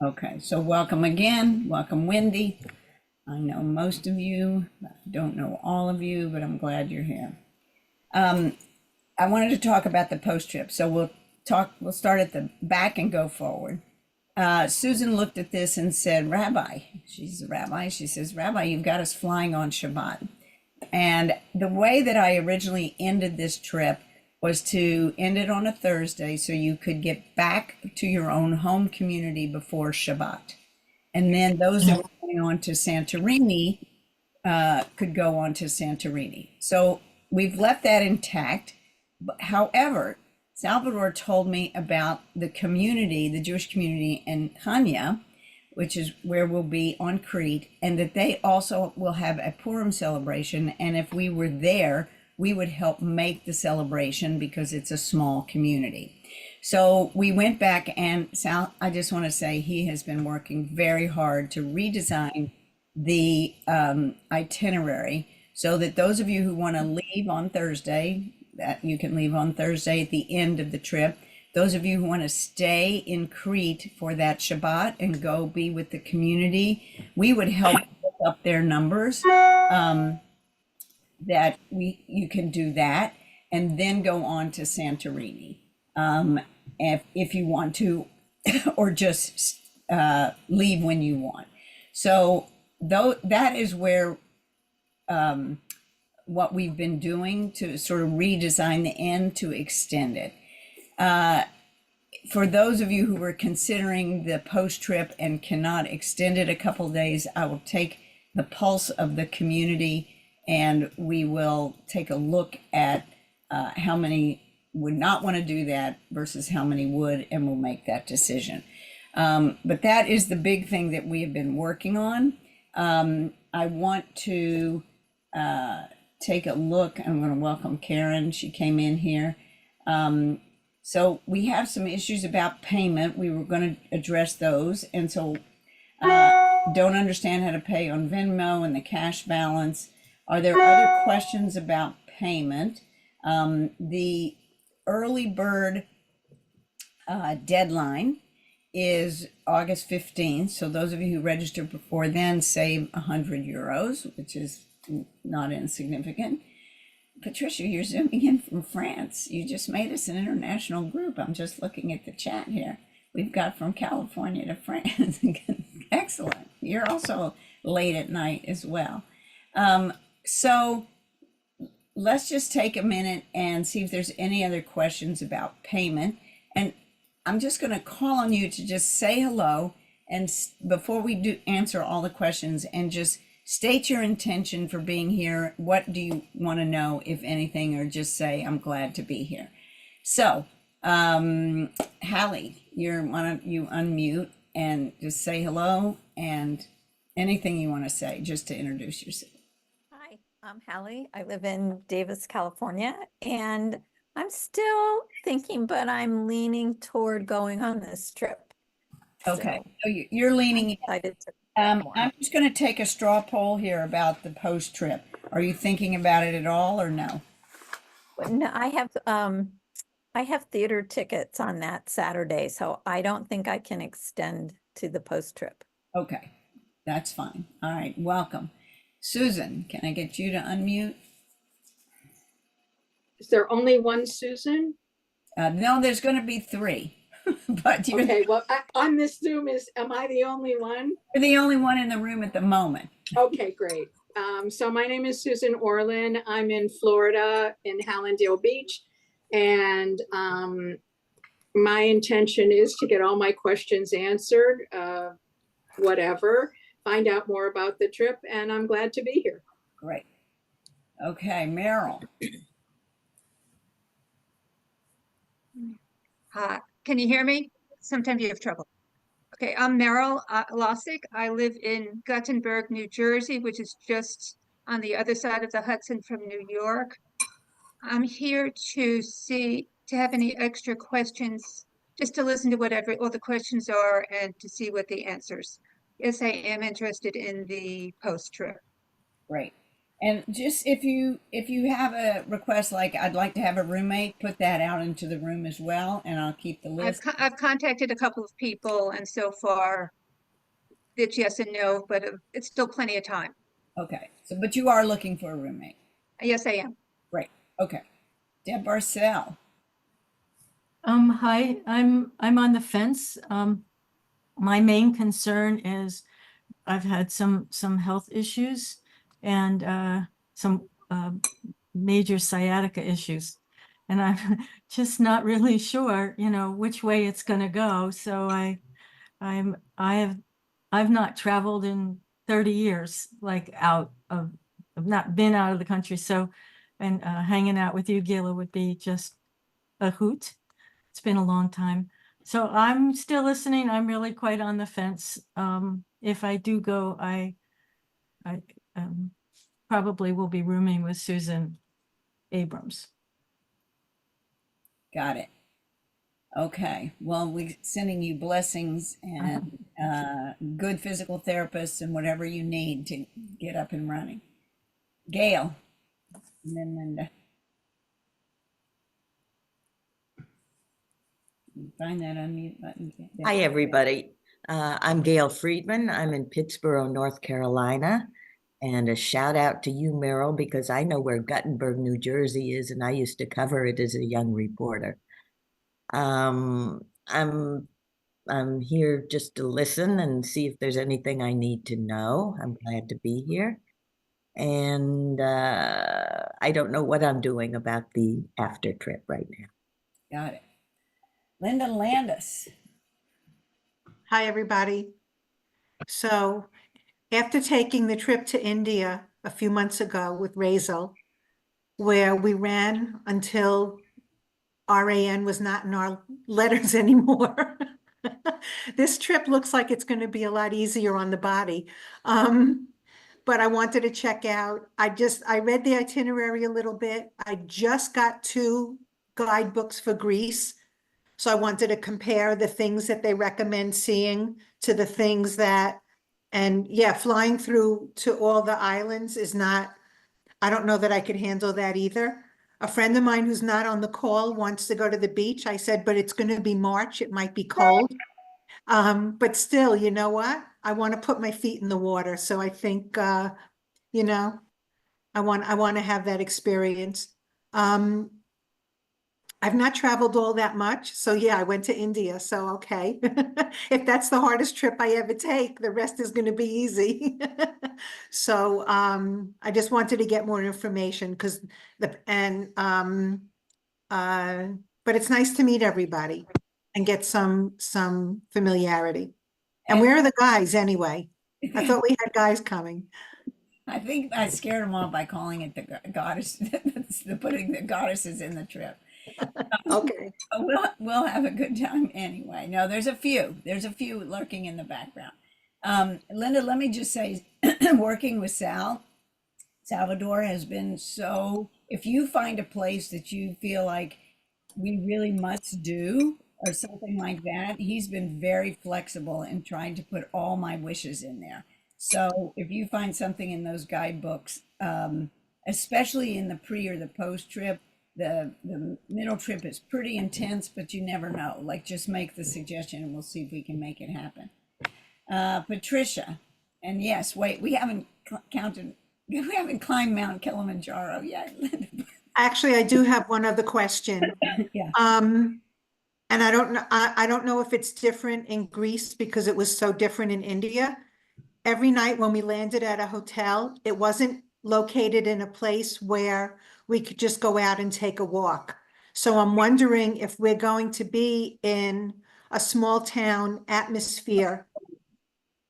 Okay, so welcome again. Welcome, Wendy. I know most of you, I don't know all of you, but I'm glad you're here. I wanted to talk about the post trip. So we'll start at the back and go forward. Susan looked at this and said, Rabbi, she's a rabbi. She says, Rabbi, you've got us flying on Shabbat. And the way that I originally ended this trip was to end it on a Thursday so you could get back to your own home community before Shabbat. And then those that were going on to Santorini could go on to Santorini. So we've left that intact. However, Salvador told me about the community, the Jewish community in Hanya, which is where we'll be on Crete, and that they also will have a Purim celebration. And if we were there, we would help make the celebration because it's a small community. So we went back, and Sal, I just want to say he has been working very hard to redesign the itinerary so that those of you who want to leave on Thursday, that you can leave on Thursday at the end of the trip. Those of you who want to stay in Crete for that Shabbat and go be with the community, we would help pick up their numbers. That you can do that and then go on to Santorini if you want to, or just leave when you want. So though that is where what we've been doing to sort of redesign the end to extend it. For those of you who were considering the post trip and cannot extend it a couple days, I will take the pulse of the community and we will take a look at how many would not want to do that versus how many would, and we'll make that decision. But that is the big thing that we have been working on. I want to take a look. I'm going to welcome Karen. She came in here. So we have some issues about payment. We were going to address those. And so don't understand how to pay on Venmo and the cash balance. Are there other questions about payment? The early bird deadline is August 15th. So those of you who registered before then save 100 euros, which is not insignificant. Patricia, you're zooming in from France. You just made us an international group. I'm just looking at the chat here. We've got from California to France. Excellent. You're also late at night as well. So let's just take a minute and see if there's any other questions about payment. And I'm just going to call on you to just say hello, and before we do answer all the questions, and just state your intention for being here. What do you want to know, if anything, or just say, I'm glad to be here. So, Hallie, you unmute and just say hello and anything you want to say just to introduce yourself. Hi, I'm Hallie. I live in Davis, California, and I'm still thinking, but I'm leaning toward going on this trip. Okay, so you're leaning. I'm just going to take a straw poll here about the post trip. Are you thinking about it at all, or no? No, I have theater tickets on that Saturday, so I don't think I can extend to the post trip. Okay, that's fine. All right, welcome. Susan, can I get you to unmute? Is there only one Susan? No, there's going to be three. But you're okay. Well, on this Zoom, am I the only one? You're the only one in the room at the moment. Okay, great. So my name is Susan Orlin. I'm in Florida in Hallandale Beach, and my intention is to get all my questions answered, whatever, find out more about the trip, and I'm glad to be here. Great. Okay, Meryl. Hi, can you hear me? Sometimes you have trouble. Okay, I'm Meryl Lossick. I live in Guttenberg, New Jersey, which is just on the other side of the Hudson from New York. I'm here to have any extra questions, just to listen to whatever all the questions are and to see what the answers. Yes, I am interested in the post trip. Great. And just if you have a request like I'd like to have a roommate, put that out into the room as well, and I'll keep the list. I've contacted a couple of people, and so far it's yes and no, but it's still plenty of time. Okay. So, but you are looking for a roommate. Yes, I am. Great. Okay. Deb Barcel. Hi, I'm on the fence. My main concern is I've had some health issues and some major sciatica issues. And I'm just not really sure, which way it's gonna go. So I've not traveled in 30 years, like I've not been out of the country. So, and hanging out with you, Gila, would be just a hoot. It's been a long time. So I'm still listening. I'm really quite on the fence. If I do go, I probably will be rooming with Susan Abrams. Got it. Okay. Well, we're sending you blessings and good physical therapists and whatever you need to get up and running. Gail. And then Linda. Find that unmute button. Hi, everybody. I'm Gail Friedman. I'm in Pittsboro, North Carolina. And a shout out to you, Meryl, because I know where Guttenberg, New Jersey is, and I used to cover it as a young reporter. I'm here just to listen and see if there's anything I need to know. I'm glad to be here. And I don't know what I'm doing about the after trip right now. Got it. Linda Landis. Hi, everybody. So after taking the trip to India a few months ago with Razel, where we ran until RAN was not in our letters anymore. This trip looks like it's going to be a lot easier on the body. But I wanted to check out, I read the itinerary a little bit. I just got 2 guidebooks for Greece. So I wanted to compare the things that they recommend seeing to the things that, and yeah, flying through to all the islands is not, I don't know that I could handle that either. A friend of mine who's not on the call wants to go to the beach. I said, but it's going to be March. It might be cold. But still, you know what? I want to put my feet in the water. So I think, you know, I want to have that experience. I've not traveled all that much. So yeah, I went to India. So, okay. If that's the hardest trip I ever take, the rest is going to be easy. So, I just wanted to get more information because but it's nice to meet everybody and get some familiarity. And where are the guys anyway? I thought we had guys coming. I think I scared them off by calling it the goddess, putting the goddesses in the trip. Okay. We'll have a good time anyway. No, there's a few lurking in the background. Linda, let me just say, working with Salvador has been so, if you find a place that you feel like we really must do or something like that, he's been very flexible in trying to put all my wishes in there. So if you find something in those guidebooks, especially in the pre or the post trip, the middle trip is pretty intense, but you never know. Like, just make the suggestion and we'll see if we can make it happen. Patricia, and yes, wait, we haven't climbed Mount Kilimanjaro yet. Actually, I do have one other question. Yeah. And I don't know if it's different in Greece because it was so different in India. Every night when we landed at a hotel, it wasn't located in a place where we could just go out and take a walk. So I'm wondering if we're going to be in a small town atmosphere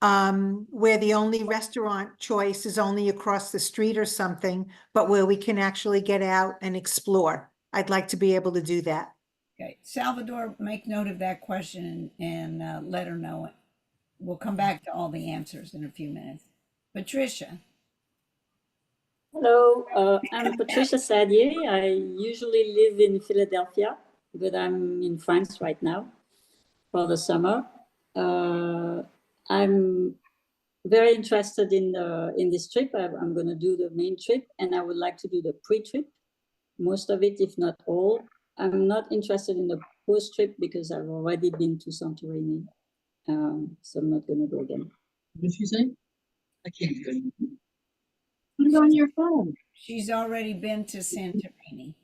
where the only restaurant choice is only across the street or something, but where we can actually get out and explore. I'd like to be able to do that. Okay, Salvador, make note of that question and let her know it. We'll come back to all the answers in a few minutes. Patricia. Hello, I'm Patricia Sadier. I usually live in Philadelphia, but I'm in France right now for the summer. I'm very interested in this trip. I'm going to do the main trip, and I would like to do the pre-trip, most of it, if not all. I'm not interested in the post-trip because I've already been to Santorini, so I'm not going to go again. What did she say? I can't hear you. Put it on your phone. She's already been to Santorini.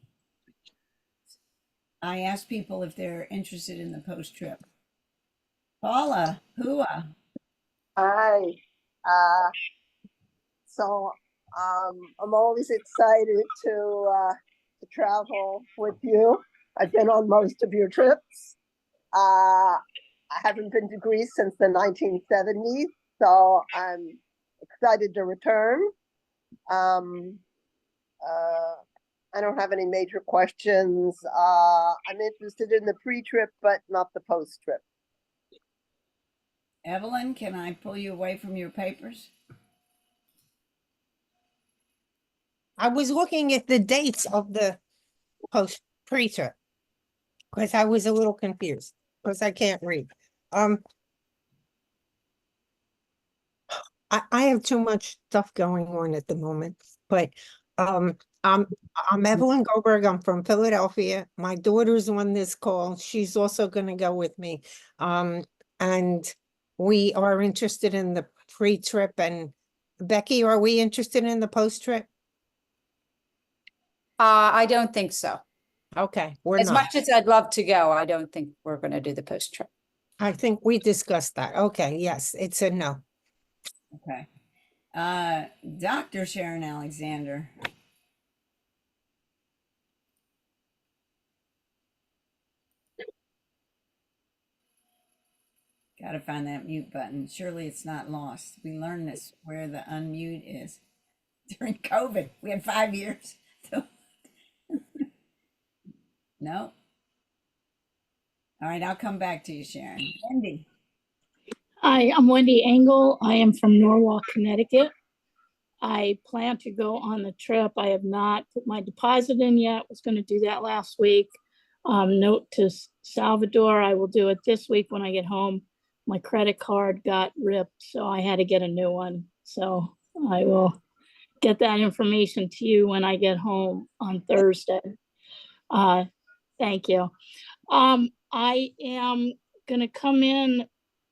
I asked people if they're interested in the post trip. Paula, Hua. Hi. So I'm always excited to travel with you. I've been on most of your trips. I haven't been to Greece since the 1970s, so I'm excited to return. I don't have any major questions. I'm interested in the pre-trip, but not the post-trip. Evelyn, can I pull you away from your papers? I was looking at the dates of the post pre-trip because I was a little confused because I can't read. I have too much stuff going on at the moment, but I'm Evelyn Goldberg. I'm from Philadelphia. My daughter's on this call. She's also going to go with me. And we are interested in the pre-trip. And Becky, are we interested in the post-trip? I don't think so. Okay, we're As not. much as I'd love to go, I don't think we're going to do the post trip. I think we discussed that. Okay, yes, it's a no. Okay. Dr. Sharon Alexander. Got to find that mute button. Surely it's not lost. We learned this where the unmute is during COVID. We had 5 years. So no. All right, I'll come back to you, Sharon. Wendy. Hi, I'm Wendy Engel. I am from Norwalk, Connecticut. I plan to go on the trip. I have not put my deposit in yet. Was going to do that last week. Note to Salvador, I will do it this week when I get home. My credit card got ripped, so I had to get a new one. So I will get that information to you when I get home on Thursday. Thank you. I am going to come in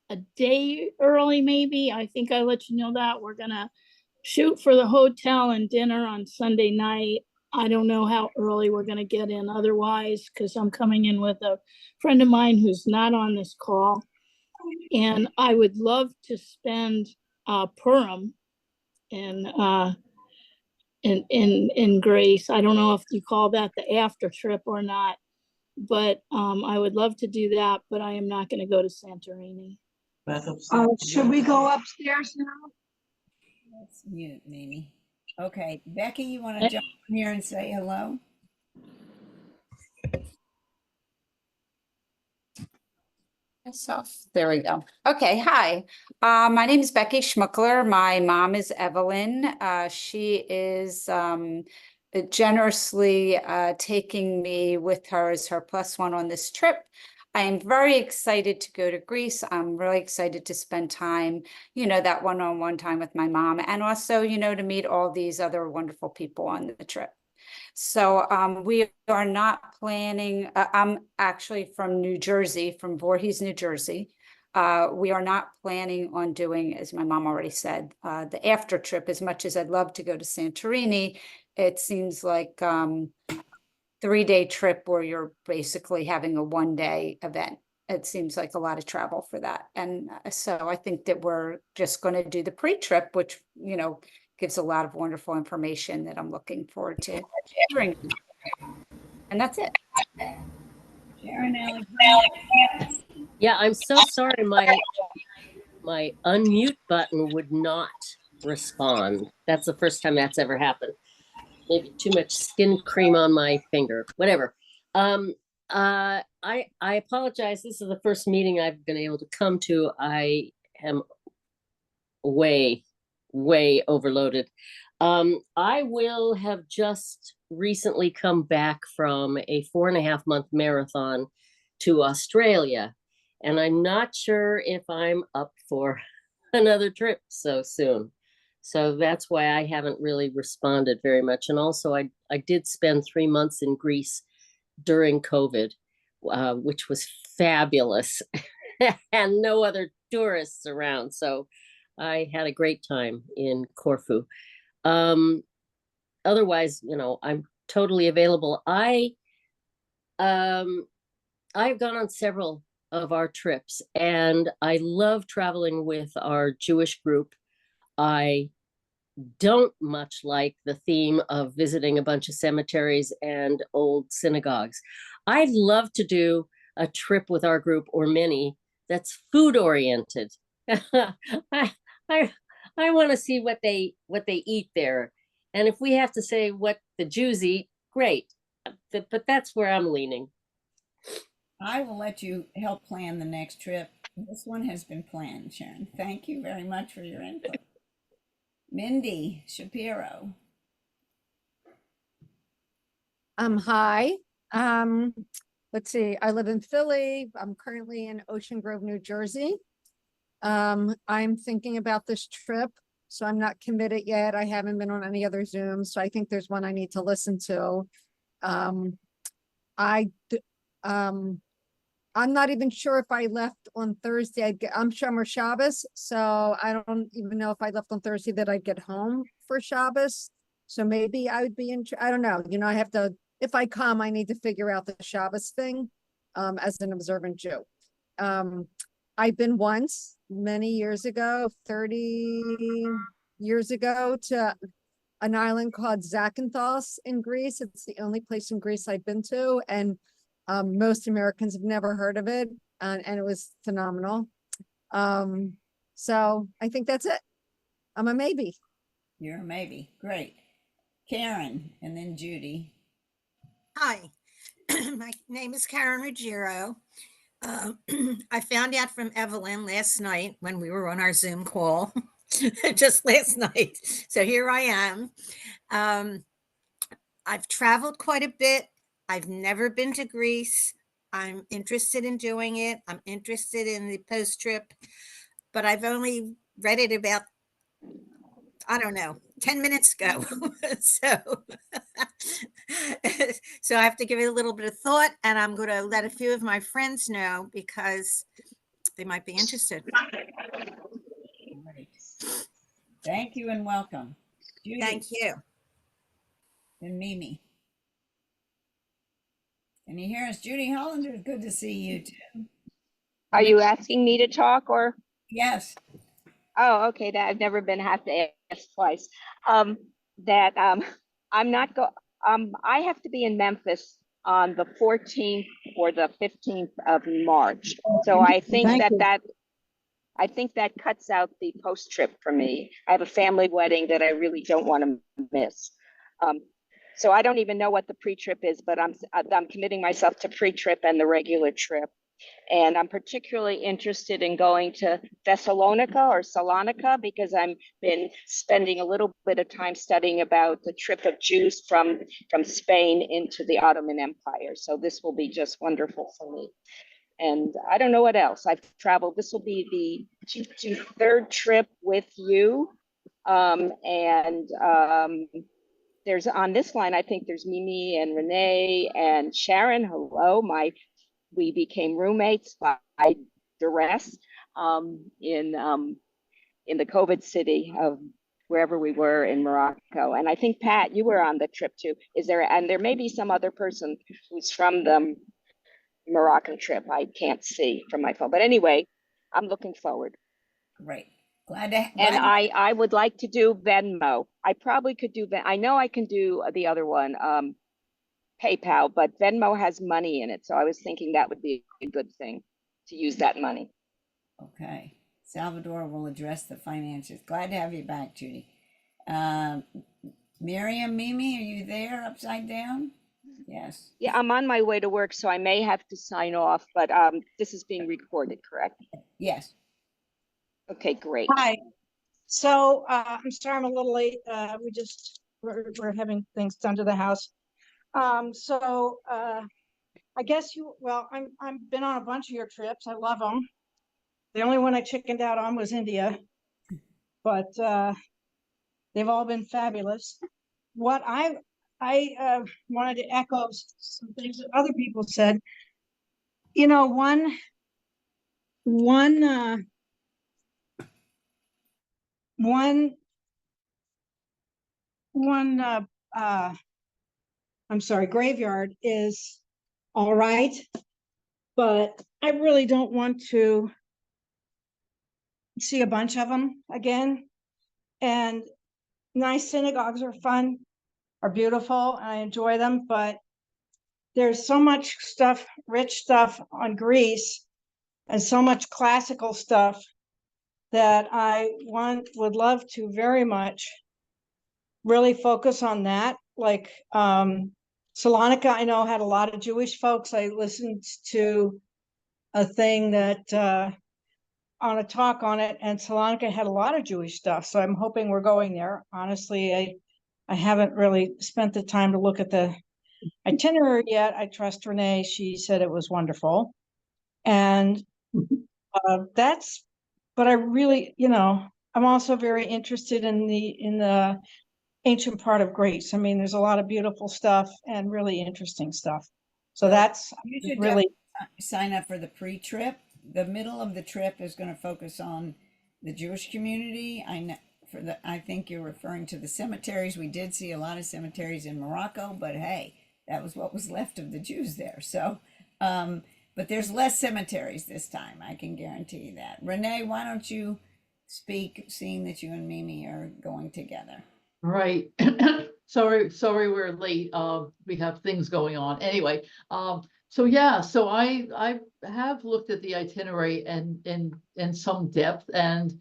a day early, maybe. I think I let you know that. We're going to shoot for the hotel and dinner on Sunday night. I don't know how early we're going to get in otherwise, because I'm coming in with a friend of mine who's not on this call. And I would love to spend Purim in Greece. I don't know if you call that the after trip or not, but I would love to do that, but I am not going to go to Santorini. Should we go upstairs now? Let's mute Mimi. Okay, Becky, you want to jump in here and say hello? So there we go. Okay, hi. My name is Becky Schmuckler. My mom is Evelyn. She is generously taking me with her as her +1 on this trip. I am very excited to go to Greece. I'm really excited to spend time, that one-on-one time with my mom, and also, to meet all these other wonderful people on the trip. So we are not planning, I'm actually from New Jersey, from Voorhees, New Jersey. We are not planning on doing, as my mom already said, the after trip. As much as I'd love to go to Santorini, it seems like 3-day trip where you're basically having a 1-day event. It seems like a lot of travel for that. And so I think that we're just going to do the pre-trip, which, gives a lot of wonderful information that I'm looking forward to hearing. And that's it. Sharon Alexander. Yeah, I'm so sorry. My unmute button would not respond. That's the first time that's ever happened. Maybe too much skin cream on my finger, whatever. I apologize. This is the first meeting I've been able to come to. I am way overloaded. I will have just recently come back from a 4.5-month marathon to Australia, and I'm not sure if I'm up for another trip so soon. So that's why I haven't really responded very much. And also, I did spend 3 months in Greece during COVID, which was fabulous, and no other tourists around. So I had a great time in Corfu. Otherwise, I'm totally available. I've gone on several of our trips, and I love traveling with our Jewish group. I don't much like the theme of visiting a bunch of cemeteries and old synagogues. I'd love to do a trip with our group, or many, that's food oriented. I want to see what they eat there. And if we have to say what the Jews eat, great. But that's where I'm leaning. I will let you help plan the next trip. This one has been planned, Sharon. Thank you very much for your input. Mindy Shapiro. Hi. Let's see. I live in Philly. I'm currently in Ocean Grove, New Jersey. I'm thinking about this trip, so I'm not committed yet. I haven't been on any other Zooms, so I think there's one I need to listen to. I'm not even sure if I left on Thursday. I'm Shomer Shabbos, so I don't even know if I left on Thursday that I'd get home for Shabbos. So maybe I would be in, I don't know. I have to, if I come, I need to figure out the Shabbos thing as an observant Jew. I've been once, many years ago, 30 years ago, to an island called Zakynthos in Greece. It's the only place in Greece I've been to, and most Americans have never heard of it, and it was phenomenal. So I think that's it. I'm a maybe. You're a maybe. Great. Karen, and then Judy. Hi, my name is Karen Ruggiero. I found out from Evelyn last night when we were on our Zoom call, just last night. So here I am. I've traveled quite a bit. I've never been to Greece. I'm interested in doing it. I'm interested in the post trip, but I've only read it about, I don't know, 10 minutes ago. So I have to give it a little bit of thought, and I'm going to let a few of my friends know because they might be interested. Great. Thank you and welcome. Judy. Thank you. And Mimi. Can you hear us? Judy Hollander, good to see you too. Are you asking me to talk or? Yes. Oh, okay. That I've never been have to ask twice. I'm not I have to be in Memphis on the 14th or the 15th of March. So I think I think that cuts out the post trip for me. I have a family wedding that I really don't want to miss. So I don't even know what the pre-trip is, but I'm committing myself to pre-trip and the regular trip. And I'm particularly interested in going to Thessalonica or Salonika because I've been spending a little bit of time studying about the trip of Jews from Spain into the Ottoman Empire. So this will be just wonderful for me. And I don't know what else. I've traveled. This will be the third trip with you. There's on this line, I think there's Mimi and Renee and Sharon. Hello, we became roommates by duress in the COVID city of wherever we were in Morocco. And I think Pat, you were on the trip too. And there may be some other person who's from the Moroccan trip. I can't see from my phone, but anyway, I'm looking forward. Great. I would like to do Venmo. I probably could do I know I can do the other one, PayPal, but Venmo has money in it. So I was thinking that would be a good thing to use that money. Okay. Salvador will address the finances. Glad to have you back, Judy. Miriam, Mimi, are you there upside down? Yes. Yeah, I'm on my way to work, so I may have to sign off, but this is being recorded, correct? Yes. Okay, great. Hi. So I'm sorry I'm a little late. We're having things done to the house. I guess I've been on a bunch of your trips. I love them. The only one I chickened out on was India. but they've all been fabulous. What I wanted to echo some things that other people said. You know, one I'm sorry, graveyard is all right, but I really don't want to see a bunch of them again. And nice synagogues are fun, are beautiful, and I enjoy them, but there's so much stuff, rich stuff on Greece and so much classical stuff that I would love to very much really focus on that. Like Salonika, I know, had a lot of Jewish folks. I listened to a thing that on a talk on it, and Salonika had a lot of Jewish stuff. So I'm hoping we're going there. Honestly, I haven't really spent the time to look at the itinerary yet. I trust Renee. She said it was wonderful. And but I really, I'm also very interested in the ancient part of Greece. I mean, there's a lot of beautiful stuff and really interesting stuff. So that's You should really sign up for the pre-trip. The middle of the trip is going to focus on the Jewish community. I think you're referring to the cemeteries. We did see a lot of cemeteries in Morocco, but hey, that was what was left of the Jews there. So, but there's less cemeteries this time. I can guarantee that. Renee, why don't you speak, seeing that you and Mimi are going together? Right. Sorry we're late. We have things going on. Anyway, so yeah, so I have looked at the itinerary and in some depth, and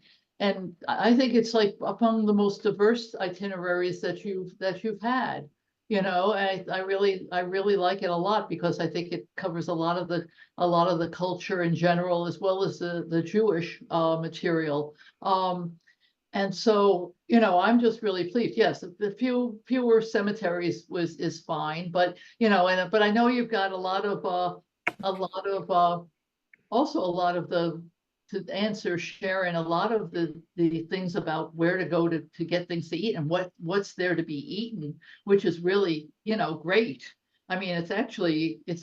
I think it's like among the most diverse itineraries that you've had. I really like it a lot because I think it covers a lot of the culture in general, as well as the Jewish material. And so, I'm just really pleased. Yes, the fewer cemeteries is fine, but but I know you've got also a lot of to answer Sharon, a lot of the things about where to go to get things to eat and what's there to be eaten, which is really, great. I mean, it's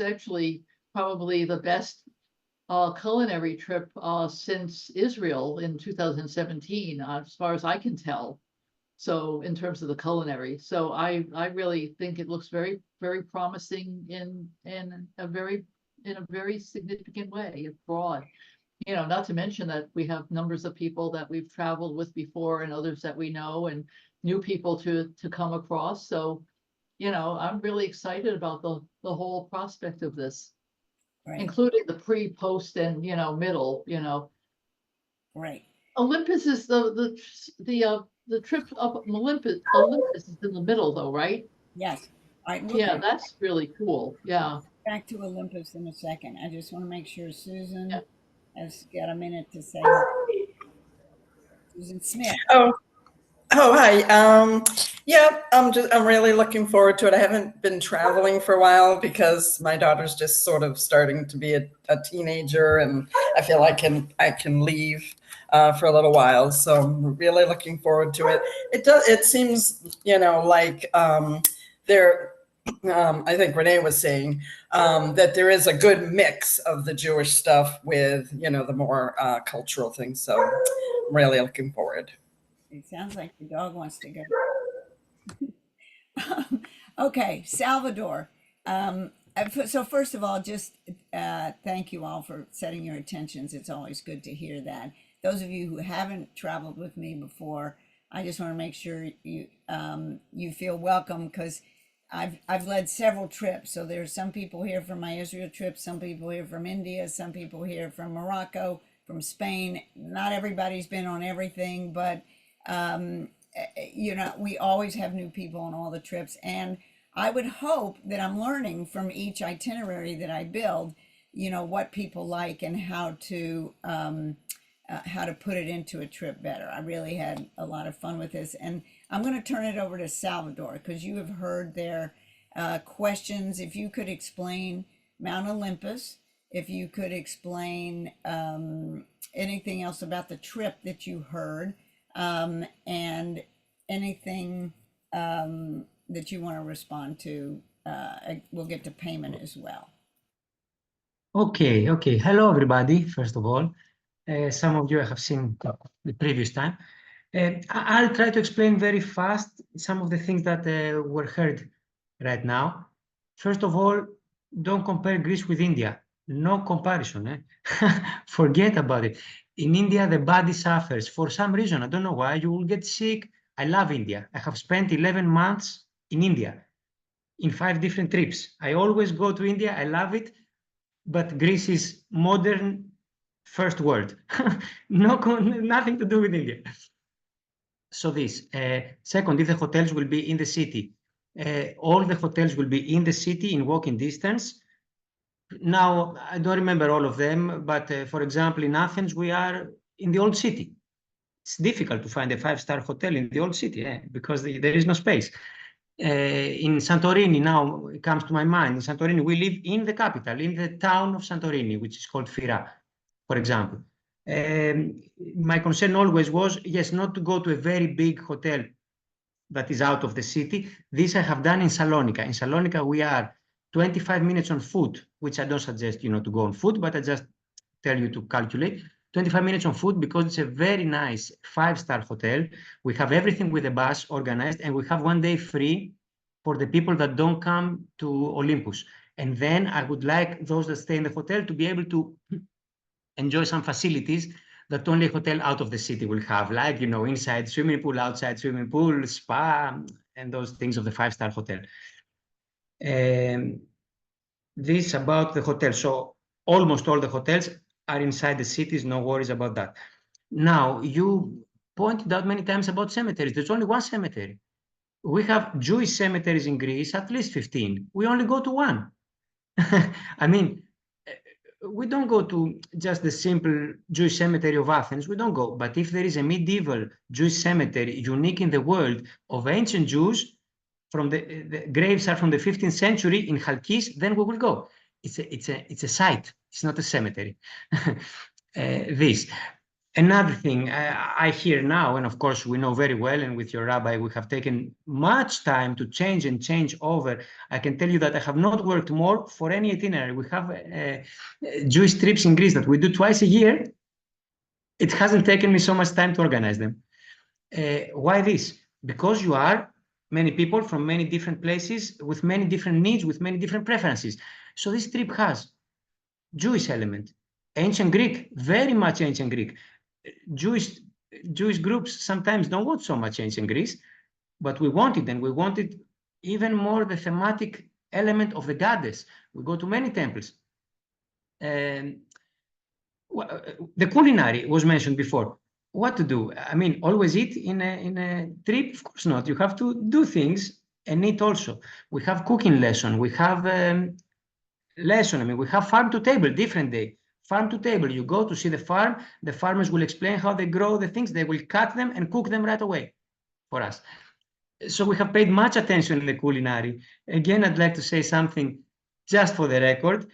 actually probably the best culinary trip since Israel in 2017, as far as I can tell. So in terms of the culinary, so I really think it looks very, very promising in a very significant way. It's broad. Not to mention that we have numbers of people that we've traveled with before and others that we know and new people to come across. So, I'm really excited about the whole prospect of this. Right. Including the pre, post, and middle. Right. Olympus is the trip up Olympus. Olympus is in the middle, though, right? Yes. Yeah, that's really cool. Yeah. Back to Olympus in a second. I just want to make sure Susan has got a minute to say. Susan Smith. Oh, hi. Yeah, I'm really looking forwad to it. I haven't been traveling for a while because my daughter's just sort of starting to be a teenager, and I feel I can leave for a little while. So I'm really looking forward to it. It seems, like there. I think Renee was saying that there is a good mix of the Jewish stuff with, the more cultural things. So I'm really looking forward. It sounds like the dog wants to go. Okay, Salvador. So first of all, just thank you all for setting your intentions. It's always good to hear that. Those of you who haven't traveled with me before, I just want to make sure you feel welcome, because I've led several trips. So there's some people here from my Israel trip, some people here from India, some people here from Morocco, from Spain. Not everybody's been on everything, but we always have new people on all the trips, and I would hope that I'm learning from each itinerary that I build, what people like and how to put it into a trip better. I really had a lot of fun with this, and I'm going to turn it over to Salvador, because you have heard their questions. If you could explain Mount Olympus, if you could explain anything else about the trip that you heard. And anything that you want to respond to, we'll get to payment as well. Okay, okay. Hello, everybody, first of all. Some of you I have seen the previous time. I'll try to explain very fast some of the things that were heard right now. First of all, don't compare Greece with India. No comparison. Forget about it. In India, the body suffers for some reason. I don't know why. You will get sick. I love India. I have spent 11 months in India in 5 different trips. I always go to India. I love it. But Greece is modern first world. Nothing to do with India. So this. Second, if the hotels will be in the city, all the hotels will be in the city in walking distance. Now, I don't remember all of them, but for example, in Athens, we are in the old city. It's difficult to find a 5-star hotel in the old city because there is no space. In Santorini, now it comes to my mind, in Santorini, we live in the capital, in the town of Santorini, which is called Fyra, for example. My concern always was, yes, not to go to a very big hotel that is out of the city. This I have done in Salonika. In Salonika, we are 25 minutes on foot, which I don't suggest, to go on foot, but I just tell you to calculate. 25 minutes on foot because it's a very nice 5-star hotel. We have everything with the bus organized, and we have 1 day free for the people that don't come to Olympus. And then I would like those that stay in the hotel to be able to enjoy some facilities that only a hotel out of the city will have, like, inside swimming pool, outside swimming pool, spa, and those things of the 5-star hotel. This about the hotel. So almost all the hotels are inside the cities, no worries about that. Now, you pointed out many times about cemeteries. There's only one cemetery. We have Jewish cemeteries in Greece, at least 15. We only go to one. I mean, we don't go to just the simple Jewish cemetery of Athens. We don't go. But if there is a medieval Jewish cemetery, unique in the world, of ancient Jews, from the graves are from the 15th century in Chalkis, then we will go. It's a site. It's not a cemetery. This. Another thing I hear now, and of course we know very well, and with your rabbi, we have taken much time to change over. I can tell you that I have not worked more for any itinerary. We have Jewish trips in Greece that we do twice a year. It hasn't taken me so much time to organize them. Why this? Because you are many people from many different places with many different needs, with many different preferences. So this trip has Jewish element, ancient Greek, very much ancient Greek. Jewish groups sometimes don't want so much ancient Greece, but we want it, and we wanted even more the thematic element of the goddess. We go to many temples. The culinary was mentioned before. What to do? I mean, always eat in a trip? Of course not. You have to do things and eat also. We have cooking lesson. We have lesson. I mean, we have farm to table, different day. Farm to table. You go to see the farm. The farmers will explain how they grow the things. They will cut them and cook them right away for us. So we have paid much attention in the culinary. Again, I'd like to say something just for the record.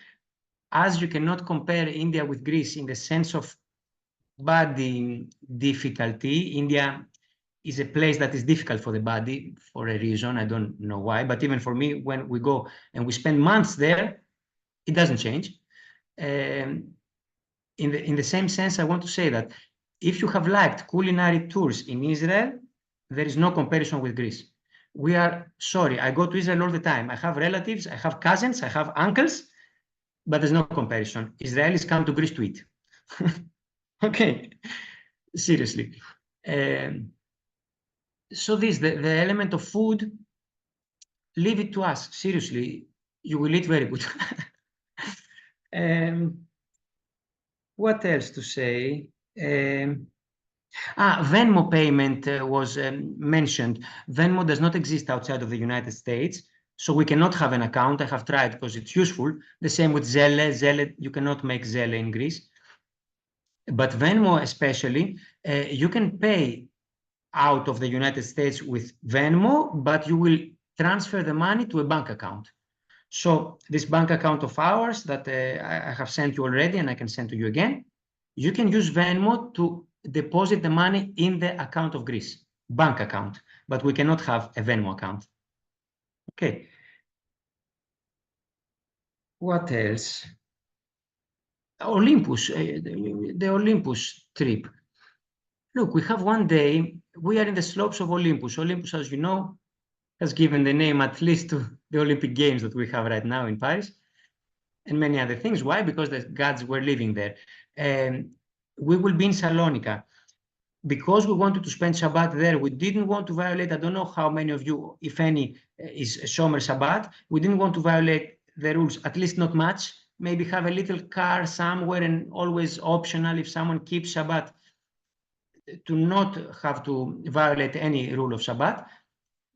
As you cannot compare India with Greece in the sense of body difficulty, India is a place that is difficult for the body for a reason. I don't know why, but even for me, when we go and we spend months there, it doesn't change. In the same sense, I want to say that if you have liked culinary tours in Israel, there is no comparison with Greece. We are sorry. I go to Israel all the time. I have relatives, I have cousins, I have uncles, but there's no comparison. Israelis come to Greece to eat. Okay, seriously. So the element of food, leave it to us. Seriously, you will eat very good. What else to say? Venmo payment was mentioned. Venmo does not exist outside of the United States, so we cannot have an account. I have tried because it's useful. The same with Zelle. Zelle, you cannot make Zelle in Greece. But Venmo especially, you can pay out of the United States with Venmo, but you will transfer the money to a bank account. So this bank account of ours that I have sent you already, and I can send to you again, you can use Venmo to deposit the money in the account of Greece, bank account, but we cannot have a Venmo account. Okay. What else? Olympus, the Olympus trip. Look, we have one day, we are in the slopes of Olympus. Olympus, as you know, has given the name at least to the Olympic Games that we have right now in Paris and many other things. Why? Because the gods were living there. We will be in Salonika. Because we wanted to spend Shabbat there, we didn't want to violate, I don't know how many of you, if any, is Shomer Shabbat. We didn't want to violate the rules, at least not much. Maybe have a little car somewhere, and always optional if someone keeps Shabbat, to not have to violate any rule of Shabbat.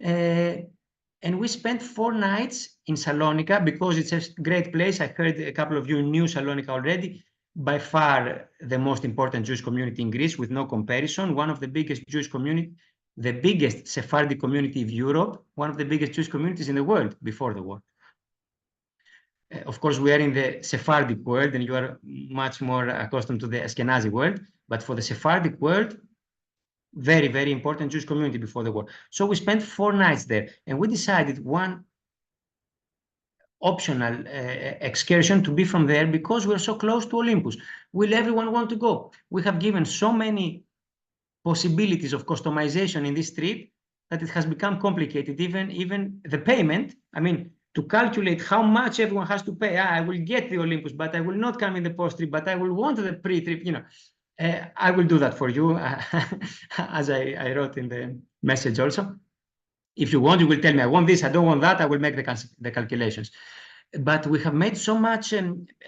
And we spent 4 nights in Salonika because it's a great place. I heard a couple of you knew Salonika already. By far the most important Jewish community in Greece, with no comparison. One of the biggest Jewish community, the biggest Sephardic community of Europe, one of the biggest Jewish communities in the world before the war. Of course, we are in the Sephardic world, and you are much more accustomed to the Ashkenazi world. But for the Sephardic world, very, very important Jewish community before the war. So we spent 4 nights there, and we decided one optional excursion to be from there because we're so close to Olympus. Will everyone want to go? We have given so many possibilities of customization in this trip that it has become complicated. Even the payment, I mean, to calculate how much everyone has to pay. I will get the Olympus, but I will not come in the post-trip, but I will want the pre-trip, you know. I will do that for you, as I wrote in the message also. If you want, you will tell me, I want this, I don't want that, I will make the calculations. But we have made so much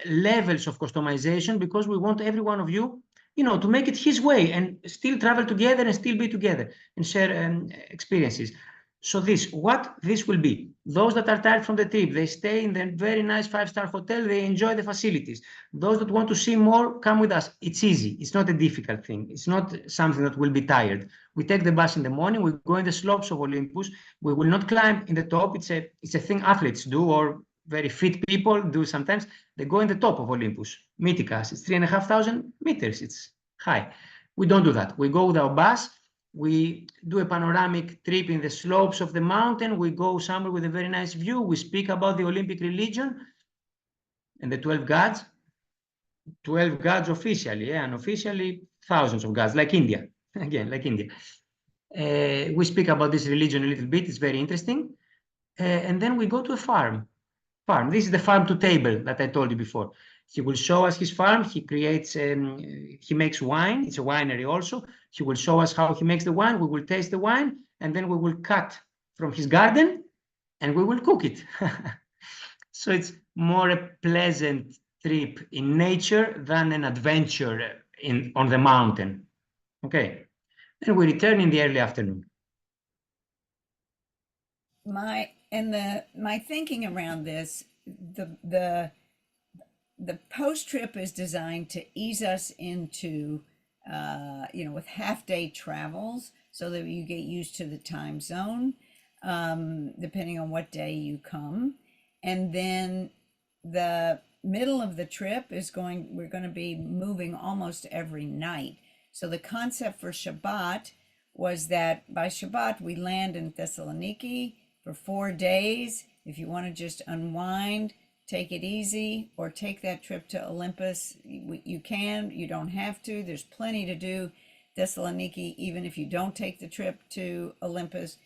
levels of customization because we want every one of you, you know, to make it his way and still travel together and still be together and share experiences. So what this will be, those that are tired from the trip, they stay in the very nice 5-star hotel, they enjoy the facilities. Those that want to see more, come with us. It's easy. It's not a difficult thing. It's not something that will be tired. We take the bus in the morning, we go in the slopes of Olympus. We will not climb in the top. It's a thing athletes do, or very fit people do sometimes. They go in the top of Olympus, Mythikas. It's 3,500 meters. It's high. We don't do that. We go with our bus. We do a panoramic trip in the slopes of the mountain. We go somewhere with a very nice view. We speak about the Olympic religion and the 12 gods. 12 gods officially, and unofficially thousands of gods, like India. Again, like India. We speak about this religion a little bit. It's very interesting. And then we go to a farm. This is the farm to table that I told you before. He will show us his farm. He creates, he makes wine. It's a winery also. He will show us how he makes the wine. We will taste the wine, and then we will cut from his garden and we will cook it. So it's more a pleasant trip in nature than an adventure on the mountain. Okay. Then we return in the early afternoon. My thinking around this, the post-trip is designed to ease us into, with half-day travels so that you get used to the time zone, depending on what day you come. And then the middle of the trip we're going to be moving almost every night. So the concept for Shabbat was that by Shabbat, we land in Thessaloniki for 4 days. If you want to just unwind, take it easy, or take that trip to Olympus, you can, you don't have to. There's plenty to do Thessaloniki, even if you don't take the trip to Olympus,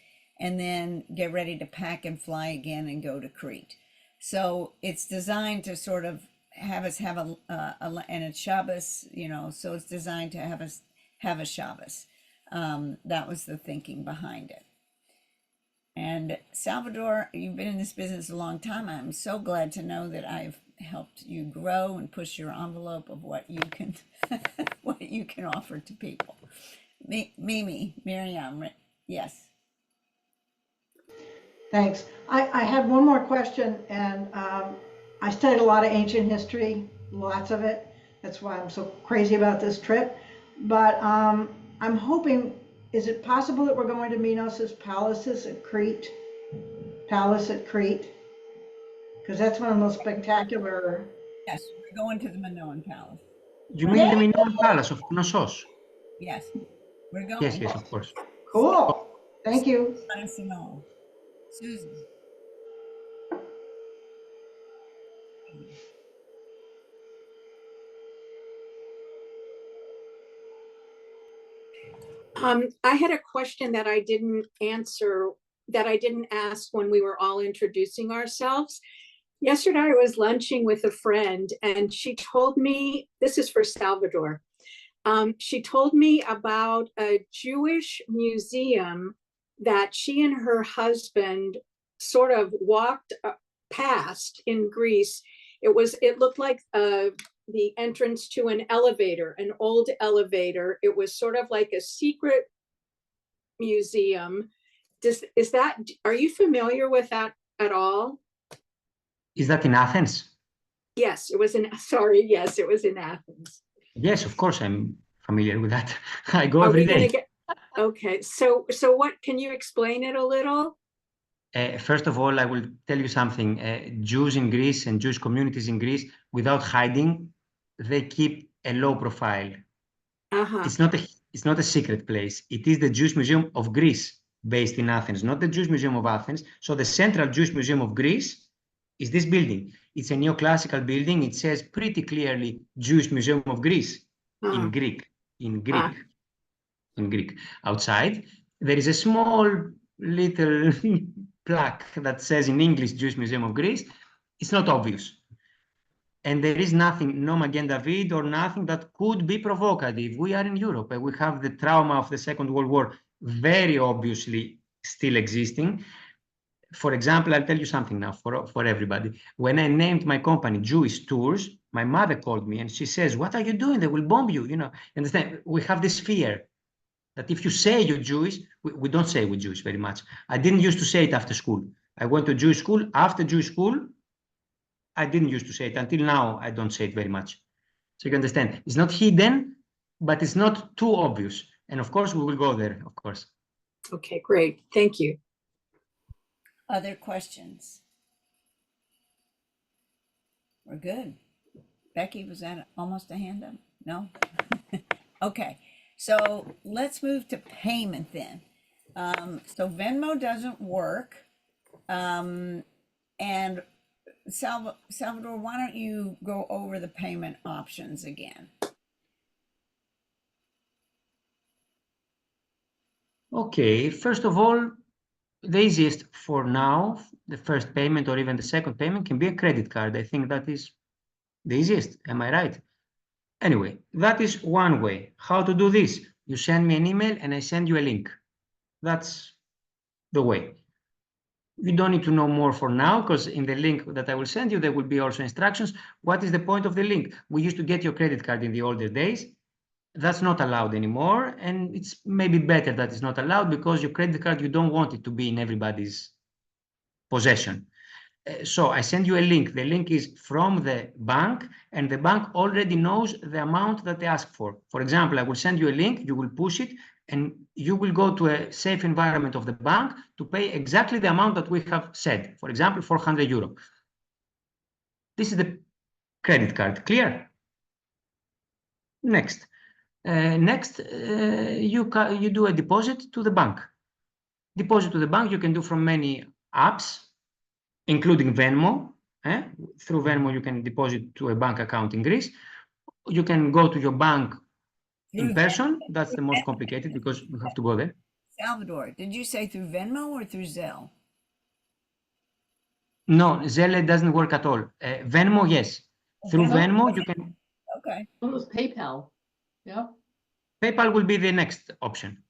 and then get ready to pack and fly again and go to Crete. So it's designed to sort of have us have and it's Shabbos, so it's designed to have us have a Shabbos. That was the thinking behind it. And Salvador, you've been in this business a long time. I'm so glad to know that I've helped you grow and push your envelope of what you can what you can offer to people. Miriam, yes. Thanks. I had one more question, and I studied a lot of ancient history, lots of it. That's why I'm so crazy about this trip. But I'm hoping, is it possible that we're going to Minos' palace at Crete? Because that's one of the most spectacular. Yes, we're going to the Minoan Palace. You mean the Minoan Palace of Knossos? Yes, we're going. Yes, yes, of course. Cool. Thank you. Nice and all. Susan. I had a question that I didn't ask when we were all introducing ourselves. Yesterday, I was lunching with a friend and she told me, this is for Salvador. She told me about a Jewish museum that she and her husband sort of walked past in Greece. It looked like the entrance to an elevator, an old elevator. It was sort of like a secret museum. Are you familiar with that at all? Is that in Athens? Yes, it was in Athens. Yes, of course, I'm familiar with that. I go Are every we gonna day. Okay, so what, can you explain it a little? First of all, I will tell you something. Jews in Greece and Jewish communities in Greece, without hiding, they keep a low profile. It's not a secret place. It is the Jewish Museum of Greece, based in Athens, not the Jewish Museum of Athens. So the Central Jewish Museum of Greece is this building. It's a neoclassical building. It says pretty clearly Jewish Museum of Greece in Greek. Outside, there is a small little plaque that says in English Jewish Museum of Greece. It's not obvious. And there is nothing, no Magen David or nothing that could be provocative. We are in Europe and we have the trauma of the Second World War very obviously still existing. For example, I'll tell you something now for everybody. When I named my company Jewish Tours, my mother called me and she says, "What are you doing? They will bomb you." You know, understand? We have this fear that if you say you're Jewish, we don't say we're Jewish very much. I didn't used to say it after school. I went to Jewish school. After Jewish school, I didn't used to say it. Until now, I don't say it very much. So you can understand. It's not hidden, but it's not too obvious. And of course, we will go there, of course. Okay, great. Thank you. Other questions? We're good. Becky, was that almost a hand up? No? Okay, so let's move to payment then. So Venmo doesn't work. And Salvador, why don't you go over the payment options again? Okay, first of all, the easiest for now, the first payment or even the second payment can be a credit card. I think that is the easiest. Am I right? Anyway, that is one way. How to do this? You send me an email and I send you a link. That's the way. You don't need to know more for now, because in the link that I will send you, there will be also instructions. What is the point of the link? We used to get your credit card in the older days. That's not allowed anymore. And it's maybe better that it's not allowed, because your credit card, you don't want it to be in everybody's possession. So I send you a link. The link is from the bank, and the bank already knows the amount that they ask for. For example, I will send you a link, you will push it, and you will go to a safe environment of the bank to pay exactly the amount that we have said. For example, 400 euro. This is the credit card. Clear? Next. You do a deposit to the bank. Deposit to the bank you can do from many apps, including Venmo. Through Venmo, you can deposit to a bank account in Greece. You can go to your bank in person. That's the most complicated, because you have to go there. Salvador, did you say through Venmo or through Zelle? No, Zelle doesn't work at all. Venmo, yes. Through Venmo, you can. Okay. What was PayPal? Yeah. PayPal will be the next option.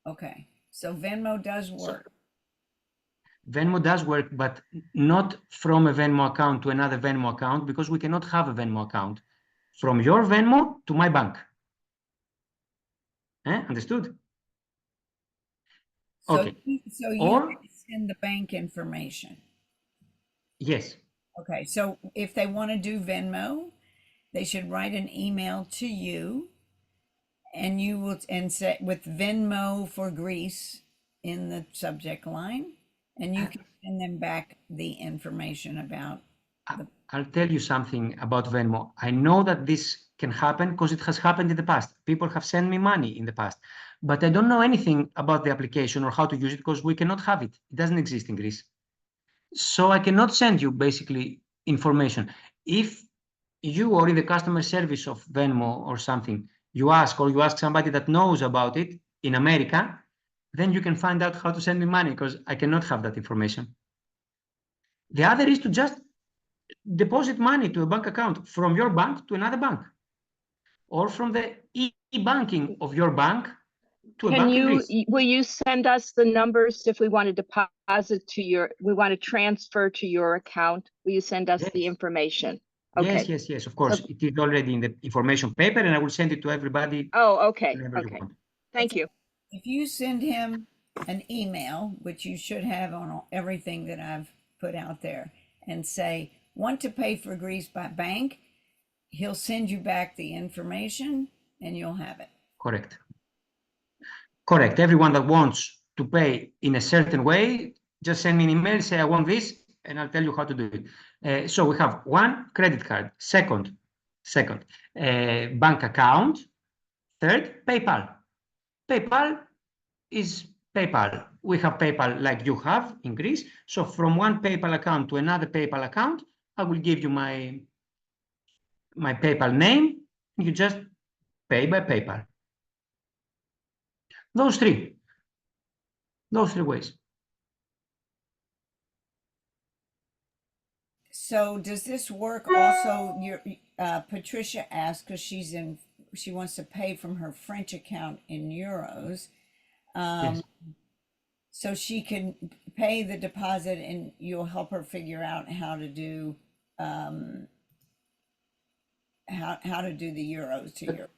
Okay, so Venmo does work. Venmo does work, but not from a Venmo account to another Venmo account, because we cannot have a Venmo account from your Venmo to my bank. Understood? So, okay. So you or send the bank information. Yes. Okay, so if they want to do Venmo, they should write an email to you, and you will say with Venmo for Greece in the subject line, and you can send them back the information about. I'll tell you something about Venmo. I know that this can happen because it has happened in the past. People have sent me money in the past, but I don't know anything about the application or how to use it because we cannot have it. It doesn't exist in Greece. So I cannot send you basically information. If you or in the customer service of Venmo or something, you ask somebody that knows about it in America, then you can find out how to send me money because I cannot have that information. The other is to just deposit money to a bank account from your bank to another bank, or from the e-banking of your bank to a Can bank in you, Greece. will you send us the numbers if we want to deposit to your, we want to transfer to your account? Will you send us the information? Okay. Yes, of course. It is already in the information paper and I will send it to everybody. Oh, okay, whenever you okay. want. Thank you. If you send him an email, which you should have on everything that I've put out there, and say, want to pay for Greece by bank, he'll send you back the information and you'll have it. Correct. Correct. Everyone that wants to pay in a certain way, just send me an email, say I want this, and I'll tell you how to do it. So we have one, credit card. Second, bank account. Third, PayPal. PayPal is PayPal. We have PayPal like you have in Greece. So from one PayPal account to another PayPal account, I will give you my PayPal name. You just pay by PayPal. Those three ways. So does this work also? Your Patricia asked because she wants to pay from her French account in euros. Yes. So she can pay the deposit and you'll help her figure out how to do how to do the euros to your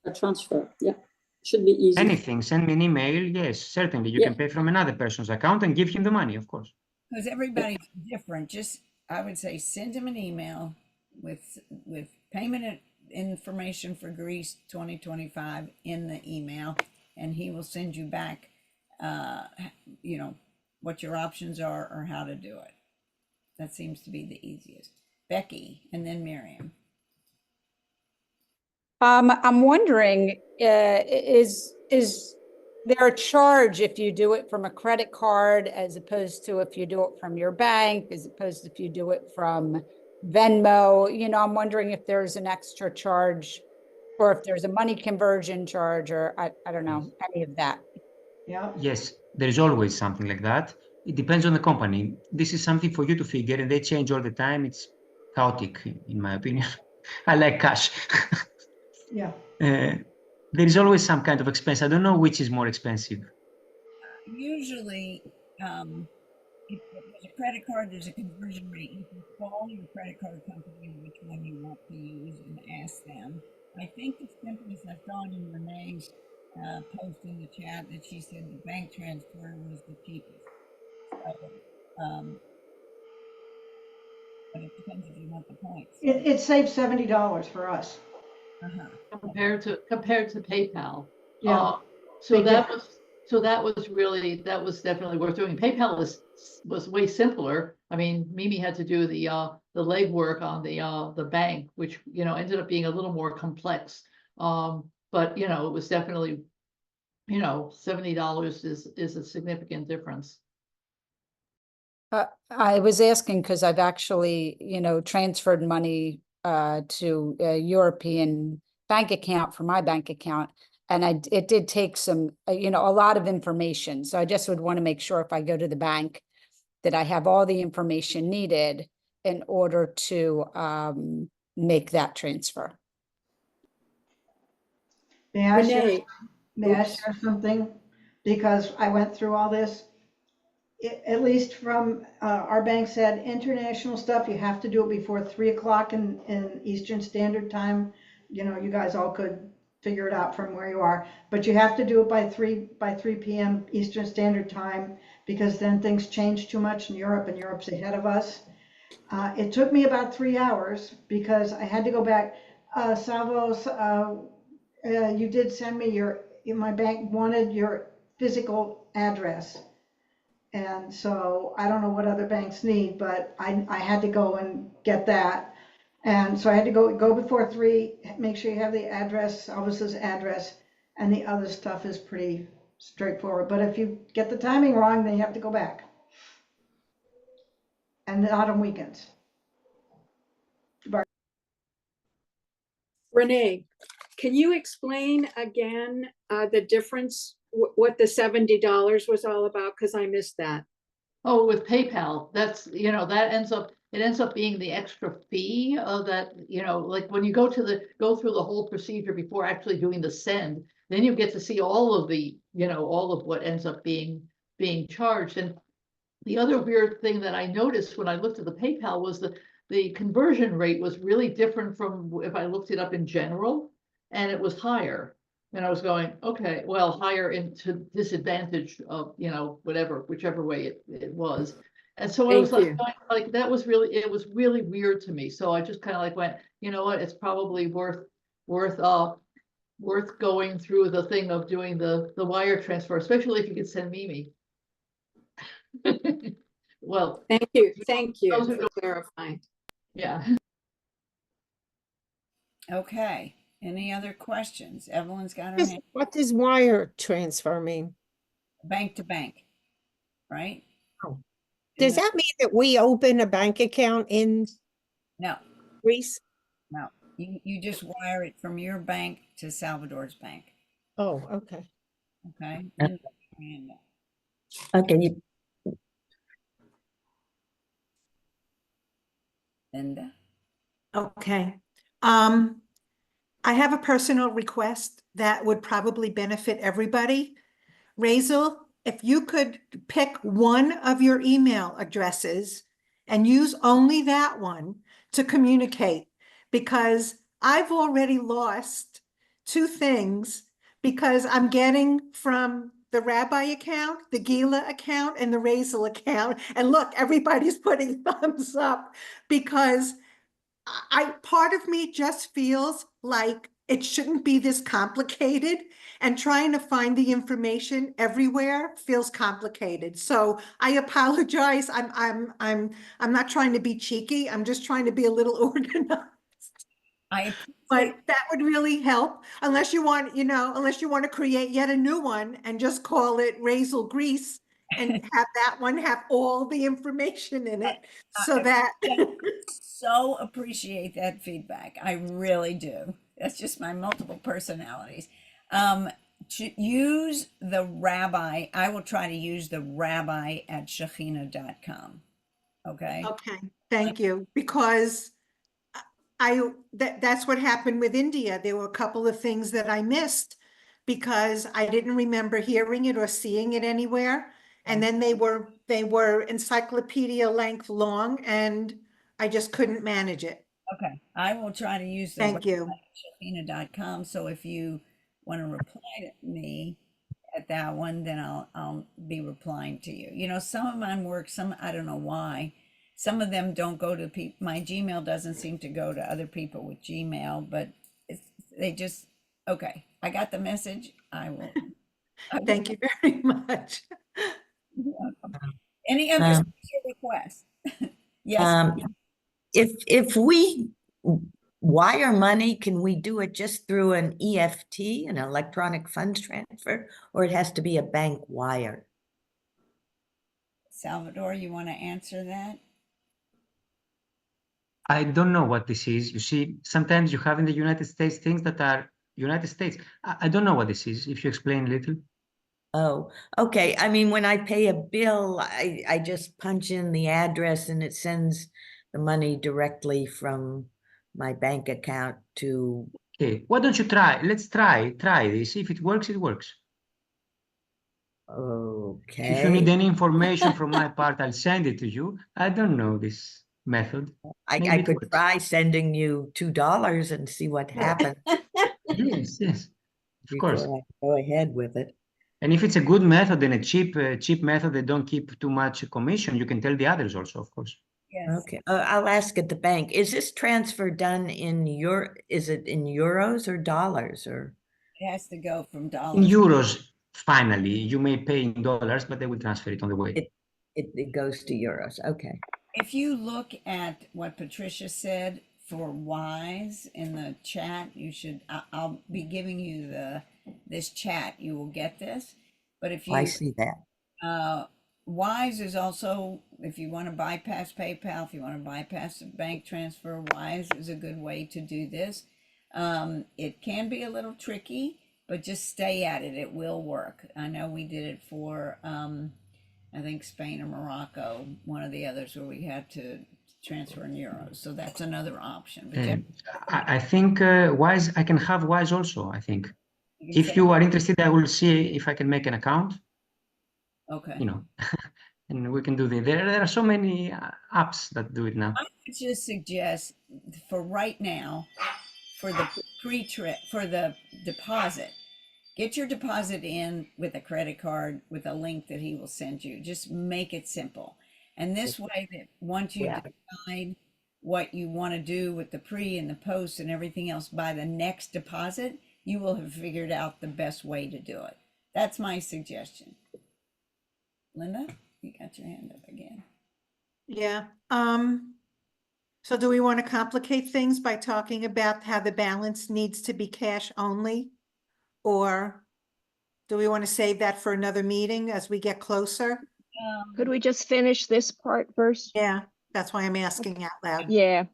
A transfer, yeah, should be easy. Anything, send me an email. Yes, certainly. You can pay from another person's account and give him the money, of course. because everybody's different. Just I would say send him an email with payment information for Greece 2025 in the email, and he will send you back what your options are or how to do it. That seems to be the easiest. Becky and then Miriam. I'm wondering, is there a charge if you do it from a credit card as opposed to if you do it from your bank, as opposed to if you do it from Venmo? I'm wondering if there's an extra charge or if there's a money conversion charge or I don't know, any of that. Yeah. Yes, there is always something like that. It depends on the company. This is something for you to figure, and they change all the time. It's chaotic, in my opinion. I like cash. Yeah. There is always some kind of expense. I don't know which is more expensive. Usually, if there's a credit card, there's a conversion rate. You can call your credit card company which one you want to use and ask them. I think the simplest I saw in Renee's post in the chat that she said the bank transfer was the cheapest. So, but it depends if you want the points. It saves $70 for us. compared to PayPal. Yeah. So Big that difference. was definitely worth doing. PayPal was way simpler. I mean, Mimi had to do the legwork on the bank, which ended up being a little more complex. But it was definitely $70 is a significant difference. I was asking because I've actually, transferred money to a European bank account from my bank account. And it did take some, a lot of information. So I just would want to make sure if I go to the bank that I have all the information needed in order to make that transfer. May I share, Renee. may I Oops. share something? Because I went through all this. At least from our bank said international stuff, you have to do it before 3 o'clock in Eastern Standard Time. You guys all could figure it out from where you are, but you have to do it by 3 p.m. Eastern Standard Time because then things change too much in Europe and Europe's ahead of us. It took me about 3 hours because I had to go back. Savos, you did send me my bank wanted your physical address. And so I don't know what other banks need, but I had to go and get that. And so I had to go before 3, make sure you have the address, Elvis's address, and the other stuff is pretty straightforward. But if you get the timing wrong, then you have to go back. And not on weekends. Renee, can you explain again the difference, what the $70 was all about? Because I missed that. Oh, with PayPal, that's, you know, that ends up, it ends up being the extra fee of that, you know, like when you go through the whole procedure before actually doing the send, then you get to see all of the, you know, all of what ends up being charged. And the other weird thing that I noticed when I looked at the PayPal was the conversion rate was really different from if I looked it up in general, and it was higher. And I was going, okay, well, higher into disadvantage of, you know, whatever, whichever way it was. And so I was Thank you. like, that was really, it was really weird to me. So I just kind of like went, you know what, it's probably worth going through the thing of doing the wire transfer, especially if you could send Mimi. Well, thank you those who for don't- clarifying. Yeah. Okay, any other questions? Evelyn's got her hand, What does wire transfer mean? bank to bank, right? Oh. Does that mean that we open a bank account in No, Greece? no, you just wire it from your bank to Salvador's bank, Oh, okay. okay? Okay, Linda? Okay. I have a personal request that would probably benefit everybody. Razel, if you could pick one of your email addresses and use only that one to communicate, because I've already lost 2 things because I'm getting from the Rabbi account, the Gila account, and the Razel account. And look, everybody's putting thumbs up because part of me just feels like it shouldn't be this complicated, and trying to find the information everywhere feels complicated. So I apologize. I'm not trying to be cheeky. I'm just trying to be a little organized. But that would really help, unless you want, you know, unless you want to create yet a new one and just call it Razel Grease and have that one have all the information in it, so that. So appreciate that feedback. I really do. That's just my multiple personalities. To use the rabbi, I will try to use the rabbi@shekhinah.com. Okay. Okay, thank you, because that's what happened with India. There were a couple of things that I missed because I didn't remember hearing it or seeing it anywhere. And then they were encyclopedia length long, and I just couldn't manage it. Okay, I will try to use the Thank you. Shekhinah.com. So if you want to reply to me at that one, then I'll be replying to you. You know, some of mine work, some I don't know why. Some of them don't go to people. My Gmail doesn't seem to go to other people with Gmail, but they just, okay, I got the message. I will. Thank you very much. Any other special requests? Yes. If we wire money, can we do it just through an EFT, an electronic funds transfer, or it has to be a bank wire? Salvador, you want to answer that? I don't know what this is. You see, sometimes you have in the United States things that are United States. I don't know what this is. If you explain a little. Oh, okay. I mean, when I pay a bill, I just punch in the address and it sends the money directly from my bank account to. Okay, why don't you try? Let's try this. If it works, it works. Okay. If you need any information from my part, I'll send it to you. I don't know this method. I could try sending you $2 and see what happens. Yes, of course. Before I go ahead with it. And if it's a good method and a cheap method, they don't keep too much commission. You can tell the others also, of course. Yes. Okay. I'll ask at the bank. Is this transfer done is it in euros or dollars or? It has to go from dollars. In euros, finally. You may pay in dollars, but they will transfer it on the way. It goes to euros. Okay. If you look at what Patricia said for Wise in the chat. You should, I'll be giving you this chat. You will get this. But if I you, see that. Wise is also, if you want to bypass PayPal, if you want to bypass a bank transfer, Wise is a good way to do this. It can be a little tricky, but just stay at it. It will work. I know we did it for, I think Spain or Morocco, one of the others where we had to transfer in euros. So that's another option. But I think Wise, I can have Wise also, I think. you can If say- you are interested, I will see if I can make an account, okay. you know, and we can do the, there are so many apps that do it now. I would just suggest for right now, for the pre-trip, for the deposit, get your deposit in with a credit card with a link that he will send you. Just make it simple. And this way that once you decide what you want to do with the pre and the post and everything else by the next deposit, you will have figured out the best way to do it. That's my suggestion. Linda, you got your hand up again. Yeah. So do we want to complicate things by talking about how the balance needs to be cash only? Or do we want to save that for another meeting as we get closer? Could we just finish this part first? Yeah, that's why I'm asking out loud. Yeah.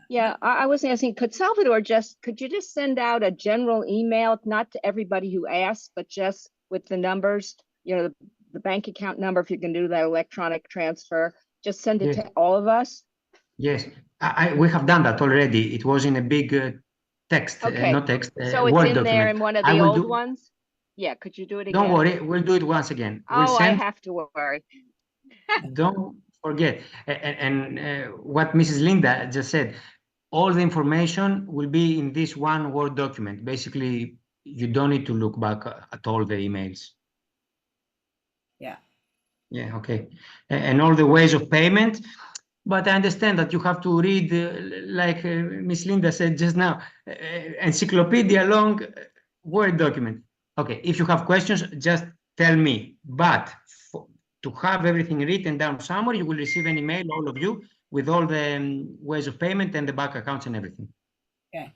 Yeah, I was asking, could Salvador could you just send out a general email, not to everybody who asked, but just with the numbers, you know, the bank account number, if you can do that electronic transfer, just send it Yes. to all of us? Yes, we have done that already. It was in a big text, Okay. not text, So it's Word in there document. in one of I the will old do, ones? Yeah, could you do it again? don't worry, we'll do it once again. We'll Oh, I send, have to worry. don't forget. And what Mrs. Linda just said, all the information will be in this one Word document. Basically, you don't need to look back at all the emails. Yeah. Yeah, okay. And all the ways of payment. But I understand that you have to read, like Miss Linda said just now, encyclopedia long Word document. Okay, if you have questions, just tell me. But to have everything written down somewhere, you will receive an email, all of you, with all the ways of payment and the bank accounts and everything. Okay.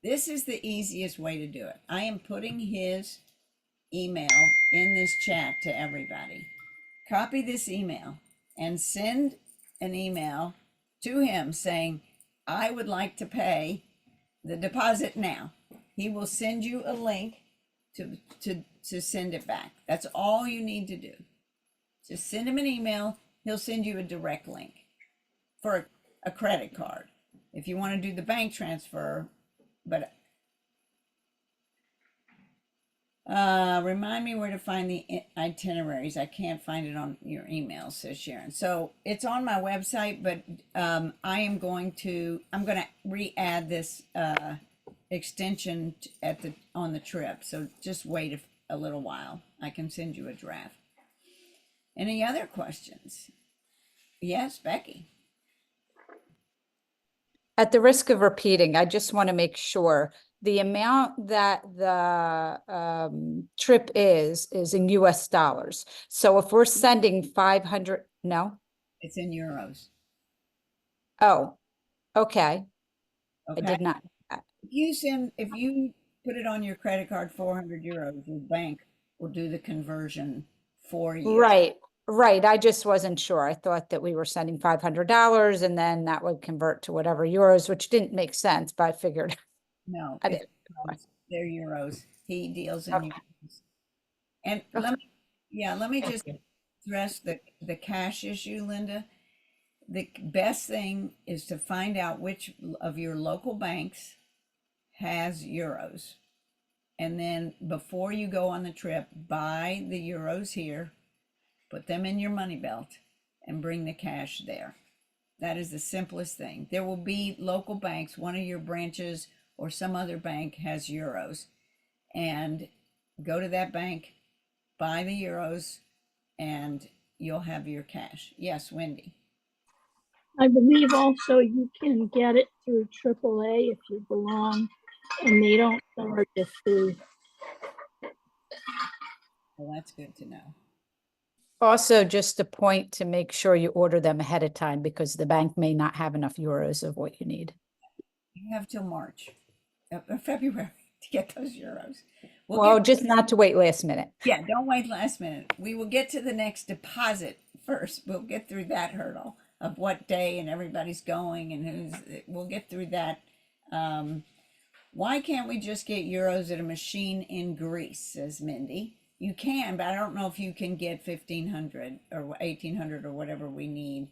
This is the easiest way to do it. I am putting his email in this chat to everybody. Copy this email and send an email to him saying, I would like to pay the deposit now. He will send you a link to send it back. That's all you need to do. Just send him an email. He'll send you a direct link for a credit card. If you want to do the bank transfer, but remind me where to find the itineraries. I can't find it on your email, says Sharon. So it's on my website, but I'm going to re-add this extension on the trip. So just wait a little while. I can send you a draft. Any other questions? Yes, Becky. At the risk of repeating, I just want to make sure the amount that the trip is in US dollars. So if we're sending 500, no? It's in euros. Oh, okay. Okay. I did not. If you put it on your credit card, 400 euros, your bank will do the conversion for you. Right, right. I just wasn't sure. I thought that we were sending $500 and then that would convert to whatever euros, which didn't make sense, but I figured. No, I did. they're euros. He deals in Okay. euros. And let me just address the cash issue, Linda. The best thing is to find out which of your local banks has euros. And then before you go on the trip, buy the euros here, put them in your money belt, and bring the cash there. That is the simplest thing. There will be local banks, one of your branches or some other bank has euros. And go to that bank, buy the euros, and you'll have your cash. Yes, Wendy. I believe also you can get it through AAA if you belong, and they don't charge a fee. Well, that's good to know. Also, just a point to make sure you order them ahead of time because the bank may not have enough euros of what you need. You have till March, February to get those euros. We'll Well, get, just not to wait last minute. yeah, don't wait last minute. We will get to the next deposit first. We'll get through that hurdle of what day and everybody's going and we'll get through that. Why can't we just get euros at a machine in Greece, says Mindy. You can, but I don't know if you can get 1,500 or 1,800 or whatever we need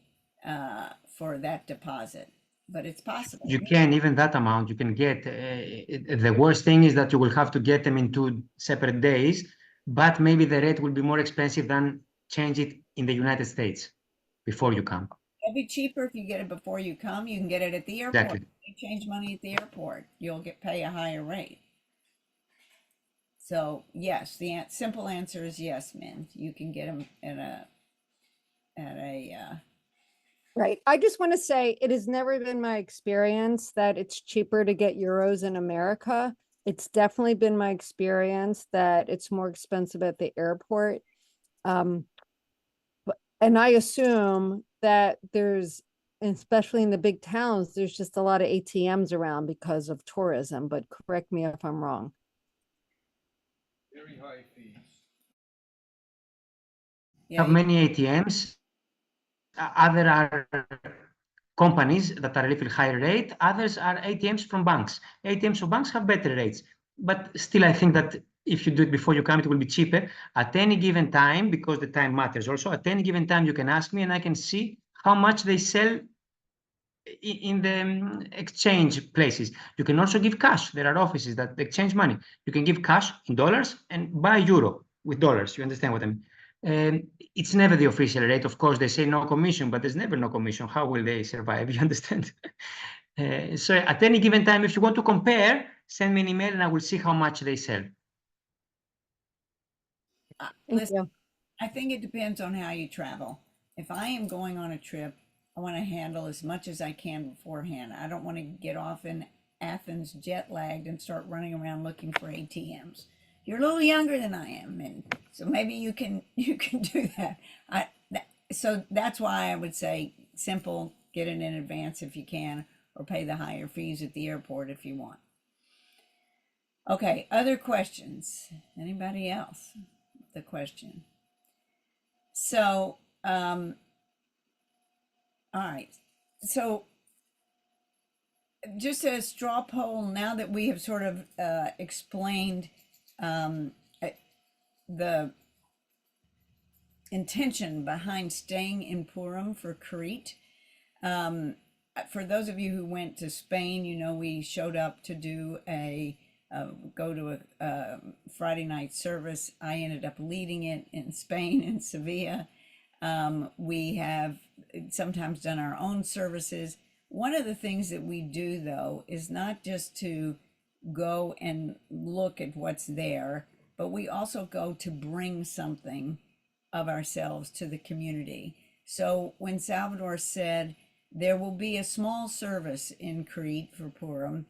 for that deposit, but it's possible. You can, even that amount you can get. The worst thing is that you will have to get them in 2 separate days, but maybe the rate will be more expensive than change it in the United States before you come. It'll be cheaper if you get it before you come. You can get it at the airport. Exactly. You change money at the airport, you'll pay a higher rate. So yes, the simple answer is yes, Min. You can get them at a Right. I just want to say it has never been my experience that it's cheaper to get euros in America. It's definitely been my experience that it's more expensive at the airport. And I assume that there's, especially in the big towns, there's just a lot of ATMs around because of tourism, but correct me if I'm wrong. Very high fees. Have many ATMs. Other are companies that are a little higher rate. Others are ATMs from banks. ATMs from banks have better rates. But still, I think that if you do it before you come, it will be cheaper. At any given time, because the time matters also, at any given time, you can ask me and I can see how much they sell in the exchange places. You can also give cash. There are offices that exchange money. You can give cash in dollars and buy euro with dollars. You understand what I mean? It's never the official rate. Of course, they say no commission, but there's never no commission. How will they survive? You understand? So at any given time, if you want to compare, send me an email and I will see how much they sell. Listen, I think it depends on how you travel. If I am going on a trip, I want to handle as much as I can beforehand. I don't want to get off in Athens jet lagged and start running around looking for ATMs. You're a little younger than I am, and so maybe you can do that. So that's why I would say simple, get it in advance if you can, or pay the higher fees at the airport if you want. Okay, other questions? Anybody else? The question. So, all right. So just a straw poll, now that we have sort of explained the intention behind staying in Purim for Crete. For those of you who went to Spain, you know, we showed up to do go to a Friday night service. I ended up leading it in Spain, in Sevilla. We have sometimes done our own services. One of the things that we do, though, is not just to go and look at what's there, but we also go to bring something of ourselves to the community. So when Salvador said there will be a small service in Crete for Purim,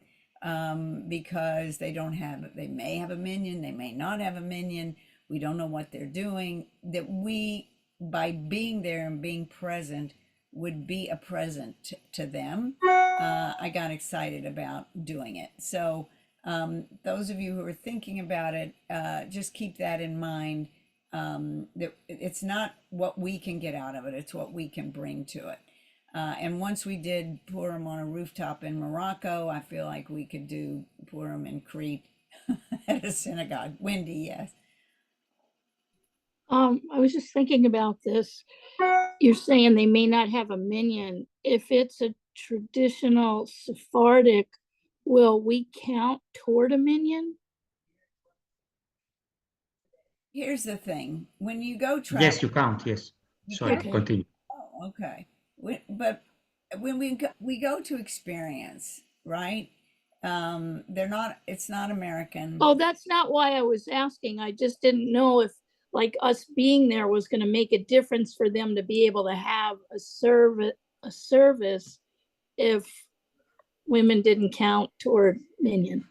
because they may have a minyan, they may not have a minyan, we don't know what they're doing, that we, by being there and being present, would be a present to them. I got excited about doing it. So those of you who are thinking about it, just keep that in mind. That it's not what we can get out of it, it's what we can bring to it. And once we did Purim on a rooftop in Morocco, I feel like we could do Purim in Crete at a synagogue. Wendy, yes. I was just thinking about this. You're saying they may not have a minyan. If it's a traditional Sephardic, will we count toward a minyan? Here's the thing. When you go travel. Yes, you count. Yes. Sorry, continue. Oh, okay. But when we go to experience, right? It's not American. Oh, that's not why I was asking. I just didn't know if like us being there was going to make a difference for them to be able to have a service if women didn't count toward minyan.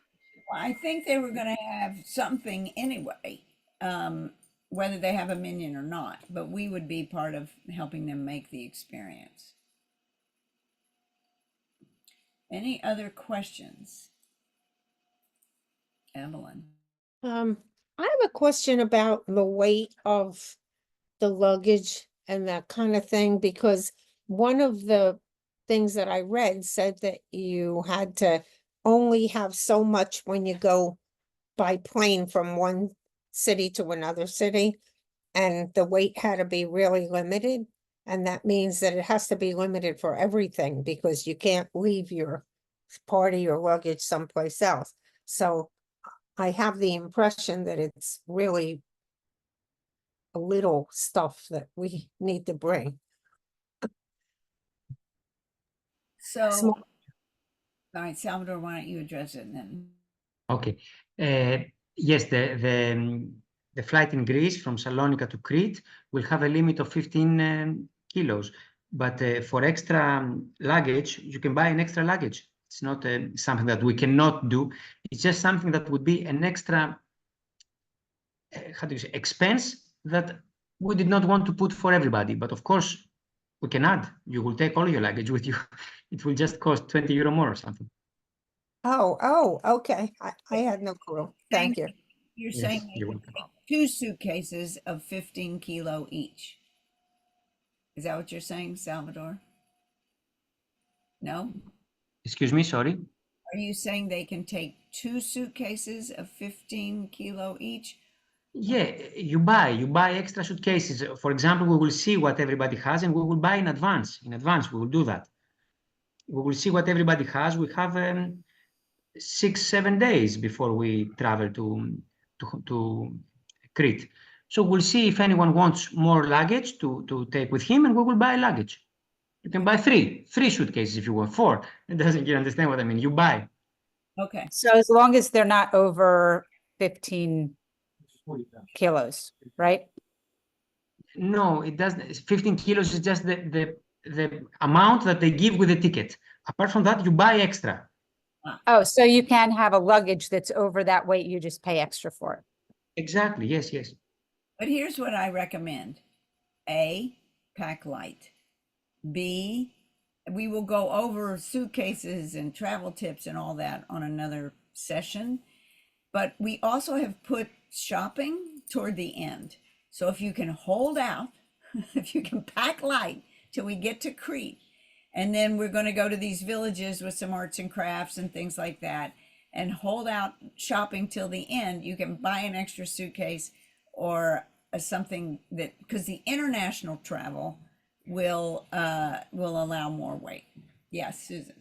Well, I think they were going to have something anyway, whether they have a minyan or not, but we would be part of helping them make the experience. Any other questions? Evelyn? I have a question about the weight of the luggage and that kind of thing, because one of the things that I read said that you had to only have so much when you go by plane from one city to another city, and the weight had to be really limited. And that means that it has to be limited for everything because you can't leave your part of your luggage someplace else. So I have the impression that it's really a little stuff that we need to bring. So, Small. all right, Salvador, why don't you address it and then? Okay. Yes, the flight in Greece from Salonika to Crete will have a limit of 15 kilos. But for extra luggage, you can buy an extra luggage. It's not something that we cannot do. It's just something that would be an extra, how do you say, expense that we did not want to put for everybody. But of course, we can add. You will take all your luggage with you. It will just cost 20 euro more or something. Oh, okay. I had no clue. Thank you. You're Yes, saying they you're can welcome. take 2 suitcases of 15 kilo each. Is that what you're saying, Salvador? No? Excuse me, sorry. Are you saying they can take 2 suitcases of 15 kilo each? Yeah, you buy extra suitcases. For example, we will see what everybody has and we will buy in advance. In advance, we will do that. We will see what everybody has. We have 6-7 days before we travel to Crete. So we'll see if anyone wants more luggage to take with him, and we will buy luggage. You can buy three suitcases if you want, 4. It doesn't, you understand what I mean? You buy. Okay. So as long as they're not over 15 kilos, right? No, it doesn't. 15 kilos is just the amount that they give with the ticket. Apart from that, you buy extra. Oh, so you can have a luggage that's over that weight, you just pay extra for it. Exactly. Yes, yes. But here's what I recommend. A, pack light. B, we will go over suitcases and travel tips and all that on another session. But we also have put shopping toward the end. So if you can hold out, if you can pack light till we get to Crete, and then we're going to go to these villages with some arts and crafts and things like that, and hold out shopping till the end, you can buy an extra suitcase or something that, because the international travel will allow more weight. Yes, Susan.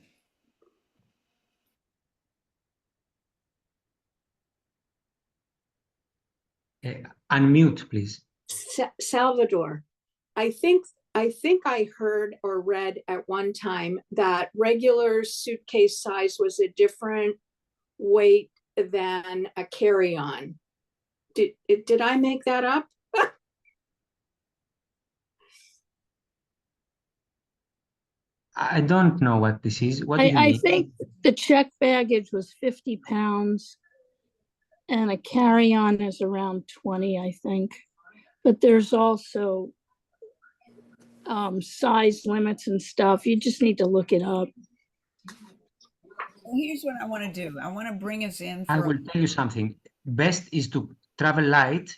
Unmute, please. Salvador, I think I heard or read at one time that regular suitcase size was a different weight than a carry-on. Did I make that up? I don't know what this is. What do you I mean? think the check baggage was 50 pounds and a carry-on is around 20, I think. But there's also size limits and stuff. You just need to look it up. Well, here's what I want to do. I want to bring us in I for will tell you something. Best is to travel light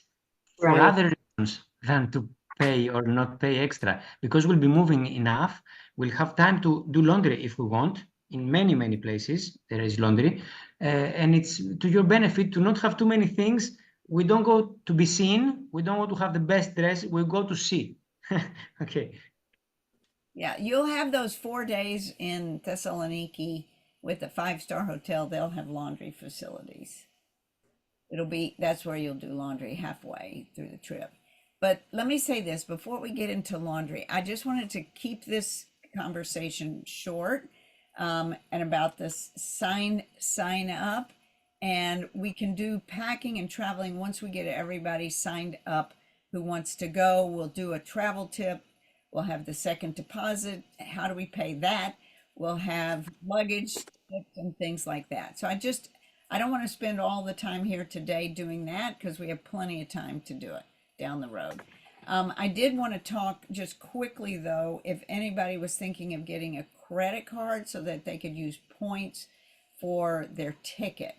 for Right. other reasons than to pay or not pay extra, because we'll be moving enough. We'll have time to do laundry if we want. In many, many places, there is laundry. And it's to your benefit to not have too many things. We don't go to be seen. We don't want to have the best dress. We go to see. Okay. Yeah, you'll have those 4 days in Thessaloniki with the 5-star hotel. They'll have laundry facilities. That's where you'll do laundry halfway through the trip. But let me say this before we get into laundry. I just wanted to keep this conversation short and about this sign up. And we can do packing and traveling once we get everybody signed up who wants to go. We'll do a travel tip. We'll have the second deposit. How do we pay that? We'll have luggage tips and things like that. So I don't want to spend all the time here today doing that because we have plenty of time to do it down the road. I did want to talk just quickly though, if anybody was thinking of getting a credit card so that they could use points for their ticket.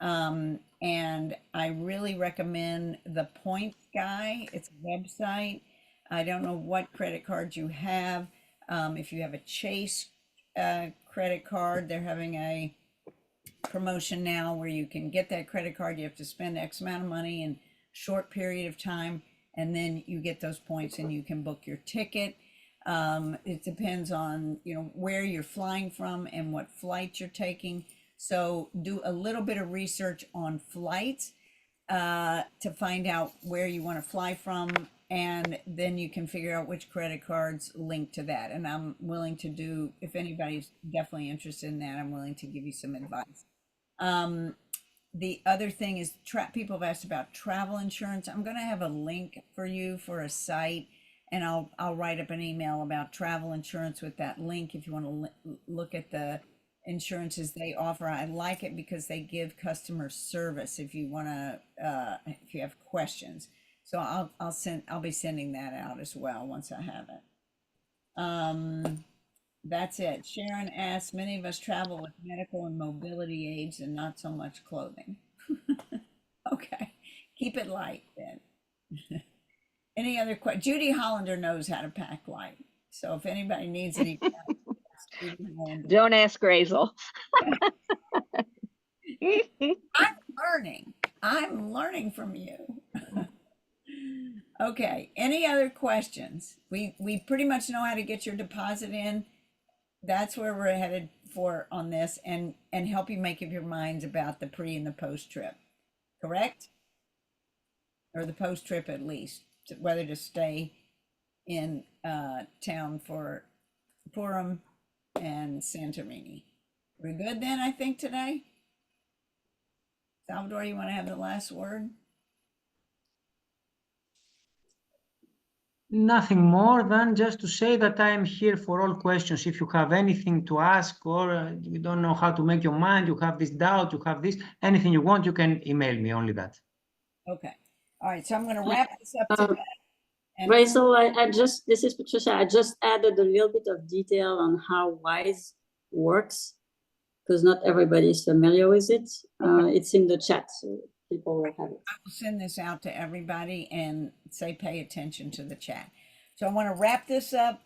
And I really recommend the Points Guy. It's a website. I don't know what credit cards you have. If you have a Chase credit card, they're having a promotion now where you can get that credit card. You have to spend X amount of money in a short period of time, and then you get those points and you can book your ticket. It depends on, you know, where you're flying from and what flight you're taking. So do a little bit of research on flights to find out where you want to fly from, and then you can figure out which credit cards link to that. And I'm willing to do, if anybody's definitely interested in that, I'm willing to give you some advice. The other thing is people have asked about travel insurance. I'm going to have a link for you for a site, and I'll write up an email about travel insurance with that link if you want to look at the insurances they offer. I like it because they give customer service if you want to if you have questions. So I'll be sending that out as well once I have it. That's it. Sharon asks, many of us travel with medical and mobility aids and not so much clothing. Okay, keep it light then. Any other questions? Judy Hollander knows how to pack light. So if anybody needs any, Don't ask Razel. I'm learning from you. Okay, any other questions? We pretty much know how to get your deposit in. That's where we're headed for on this, and help you make up your minds about the pre and the post trip, correct? Or the post trip at least, whether to stay in town for Purim and Santorini. We're good then, I think, today? Salvador, you want to have the last word? Nothing more than just to say that I am here for all questions. If you have anything to ask, or you don't know how to make your mind, you have this doubt, you have this, anything you want, you can email me, only that. Okay. All right. So I'm going to wrap this up today. Razel, this is Patricia. I just added a little bit of detail on how WISE works, because not everybody is familiar with it. It's in the chat, so people will have it. I will send this out to everybody and say pay attention to the chat. So I want to wrap this up,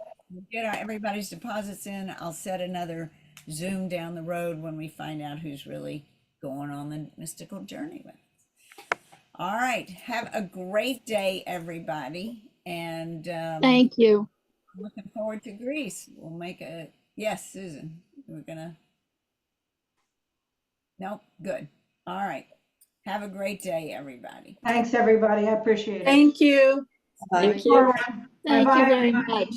get everybody's deposits in. I'll set another Zoom down the road when we find out who's really going on the mystical journey with us. All right. Have a great day, everybody. And thank you. I'm looking forward to Greece. We'll make a, yes, Susan, we're gonna, nope, good. All right. Have a great day, everybody. Thanks, everybody. I appreciate it. Thank you. Thank you. Thank you very much.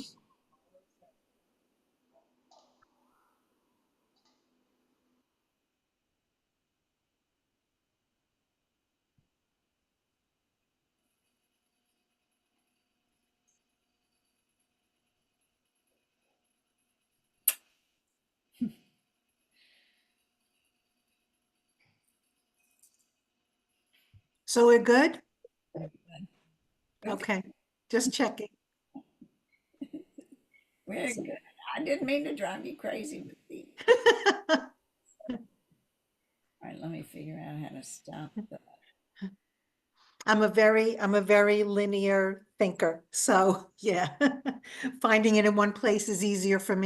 So we're good? Okay, just checking. We're good. I didn't mean to drive you crazy with these. All right, let me figure out how to stop that. I'm a very linear thinker. So yeah, finding it in one place is easier for me.